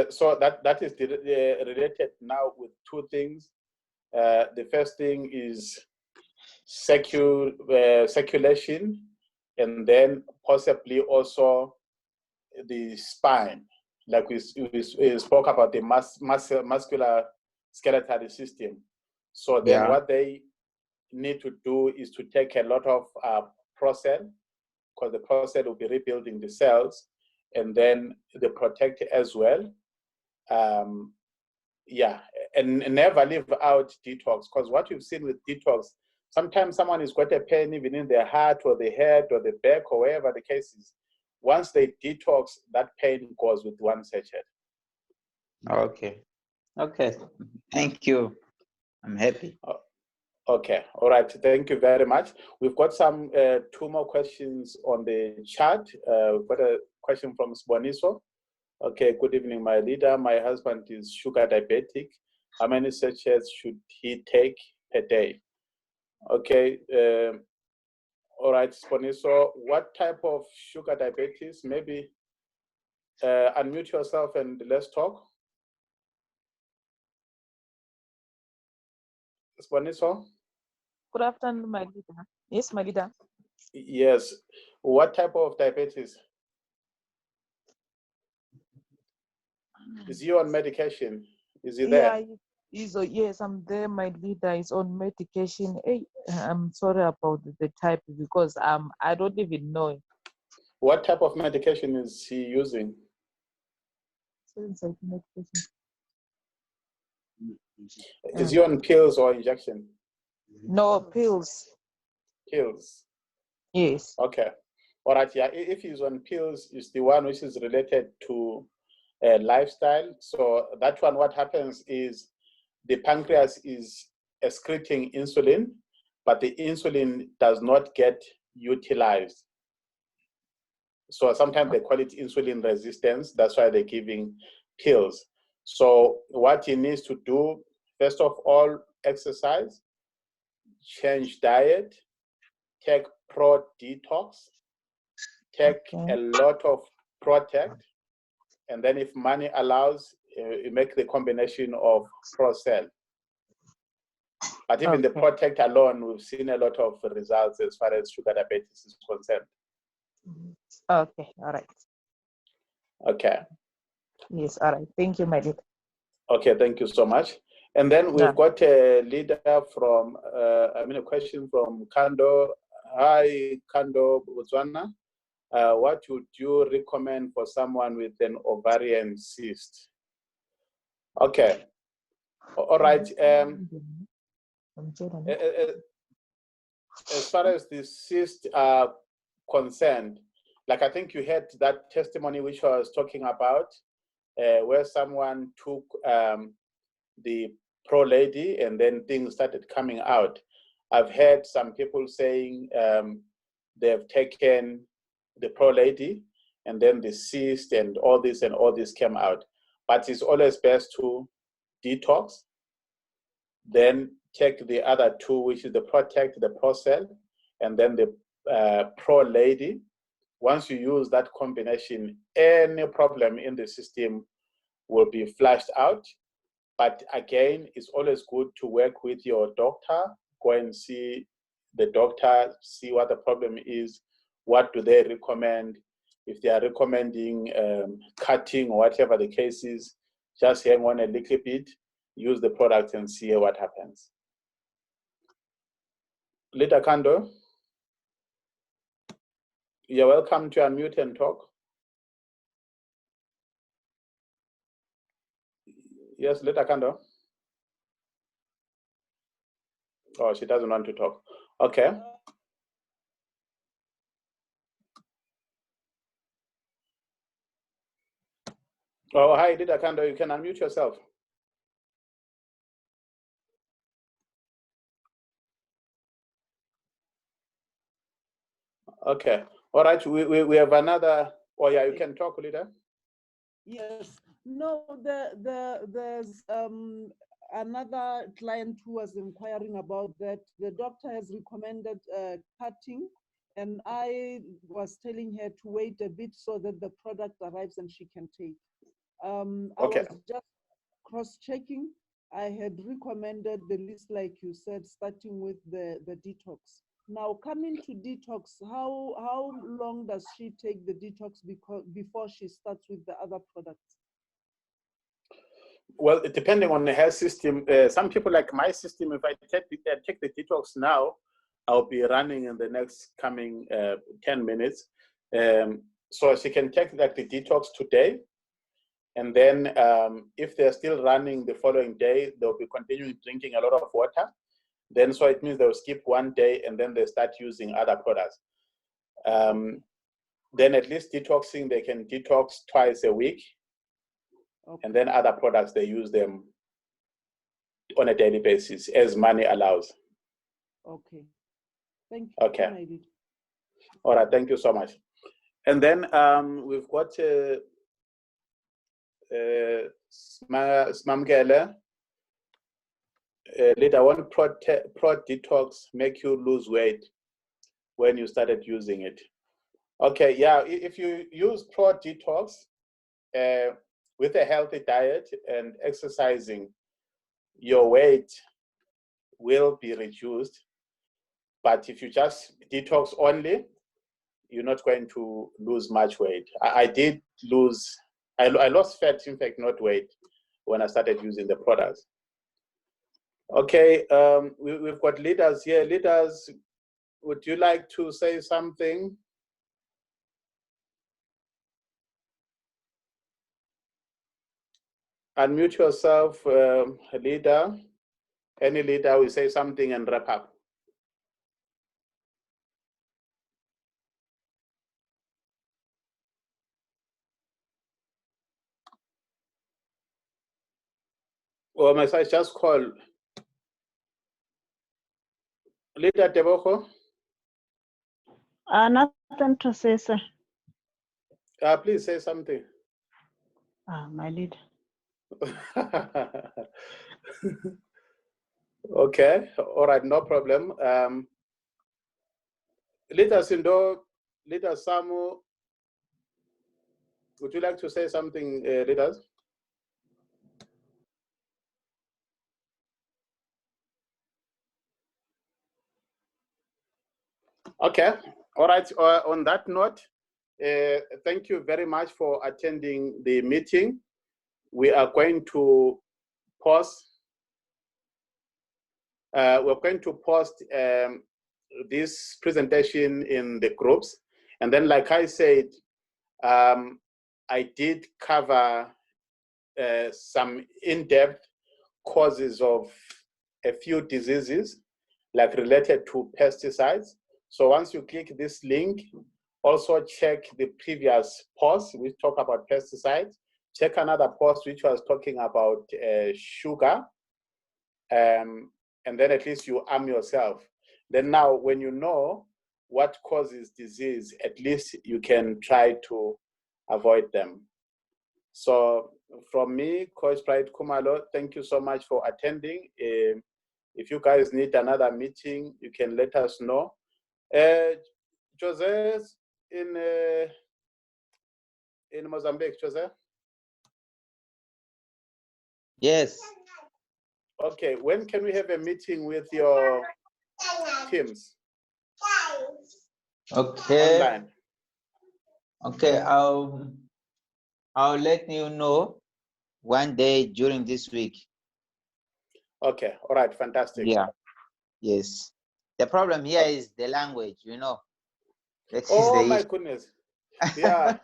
so that is related now with two things. The first thing is circulation, and then possibly also the spine. Like we spoke about the muscular skeletal system. So then what they need to do is to take a lot of Procel, because the Procel will be rebuilding the cells, and then the Protect as well. And never leave out detox, because what you've seen with detox, sometimes someone has got a pain even in their heart or the head or the back or wherever the case is. once they detox, that pain goes with one sachet. Okay. Okay. Thank you. I'm happy. Okay. All right. Thank you very much. We've got some 2 more questions on the chat. We've got a question from Sboniso. Okay. Good evening, my leader. My husband is sugar diabetic. How many sachets should he take per day? Okay. All right, Sboniso. What type of sugar diabetes? Maybe unmute yourself and let's talk. Sboniso? Good afternoon, my leader. Yes, my leader. Yes. What type of diabetes? Is he on medication? Is he there? Yeah, yes, I'm there. My leader is on medication. Hey, I'm sorry about the type because I don't even know. What type of medication is he using? Medication. Is he on pills or injection? No, pills. Pills. Yes. Okay. All right. Yeah. If he's on pills, it's the one which is related to lifestyle. So that one, what happens is the pancreas is excreting insulin, but the insulin does not get utilized. So sometimes they call it insulin resistance. That's why they're giving pills. So what he needs to do, first of all, exercise, change diet, take pro detox, take a lot of protect, and then if money allows, you make the combination of pro cell. But even the protect alone, we've seen a lot of results as far as sugar diabetes is concerned. Okay, all right. Okay. Yes, all right. Thank you, my leader. Okay, thank you so much. And then we've got a leader from, a question from Kando. Hi, Kando Botswana. What would you recommend for someone with an ovarian cyst? Okay. All right. As far as the cysts are concerned, like I think you had that testimony which I was talking about, where someone took the Pro Lady and then things started coming out. I've heard some people saying they've taken the Pro Lady and then the cyst and all this came out. But it's always best to detox, then take the other 2, which is the Protect, the Pro Cell, and then the Pro Lady. Once you use that combination, any problem in the system will be flushed out. But again, it's always good to work with your doctor, go and see the doctor, see what the problem is, what do they recommend. If they are recommending cutting or whatever the case is, just hang on a little bit, use the product and see what happens. Leader Kando, you're welcome to unmute and talk. Yes, Leader Kando. Oh, she doesn't want to talk. Okay. Oh, hi, Leader Kando. You can unmute yourself. Okay. All right. We have another. Oh, yeah, you can talk, Leader. Yes. No, there's another client who was inquiring about that. The doctor has recommended cutting, and I was telling her to wait a bit so that the product arrives and she can take. I was just cross-checking. I had recommended the list, like you said, starting with the detox. Now, coming to detox, how long does she take the detox before she starts with the other products? Well, depending on the health system, some people like my system, if I take the detox now, I'll be running in the next coming 10 minutes. So she can take like the detox today. And then if they're still running the following day, they'll be continuing drinking a lot of water. Then so it means they'll skip one day and then they start using other products. then at least detoxing, they can detox twice a week. Okay. And then other products, they use them on a daily basis as money allows. Okay. Thank you. Okay. my leader. All right, thank you so much. And then we've got Smamgele. Leader, one Pro Detox make you lose weight when you started using it? Okay, yeah, if you use Pro Detox with a healthy diet and exercising, your weight will be reduced. But if you just detox only, you're not going to lose much weight. I did lose, I lost fat, in fact, not weight, when I started using the products. Okay, we've got leaders here. Leaders, would you like to say something? Unmute yourself, leader. Any leader will say something and wrap up. Or must I just call Leader Tebogo? Nothing to say, sir. Please say something. My leader. Okay, all right, no problem. Leader Sindo, Leader Samu, would you like to say something, leaders? Okay, all right, on that note, thank you very much for attending the meeting. We are going to post, this presentation in the groups. And then, like I said, I did cover some in-depth causes of a few diseases, like related to pesticides. So once you click this link, also check the previous post which talk about pesticides. Check another post which was talking about sugar, and then at least you arm yourself. Then now, when you know what causes disease, at least you can try to avoid them. So from me, Coach Pride Kumalo, thank you so much for attending. If you guys need another meeting, you can let us know. Jose in Mozambique, Jose? Yes. Okay, when can we have a meeting with your teams? Okay. Online. Okay, I'll let you know one day during this week. Okay, all right, fantastic. Yeah. Yes. The problem here is the language, you know. That is Oh the my issue. goodness. Yeah.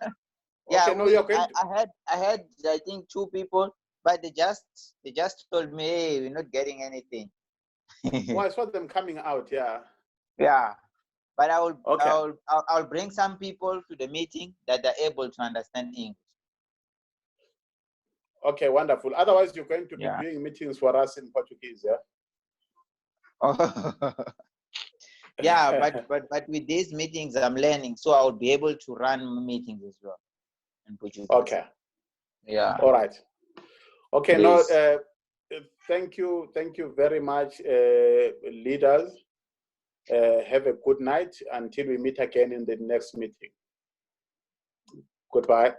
Yeah, Okay, no, you're going to... I had I think 2 people, but they just told me, hey, we're not getting anything. Well, I saw them coming out, yeah. Yeah. But Okay. I'll bring some people to the meeting that are able to understand English. Okay, wonderful. Otherwise, you're going to be Yeah. doing meetings for us in Portuguese, yeah? Yeah, but with these meetings I'm learning, so I'll be able to run meetings as well in Portuguese. Okay. Yeah. All right. Okay, Please. no, thank you very much, leaders. Have a good night until we meet again in the next meeting. Goodbye.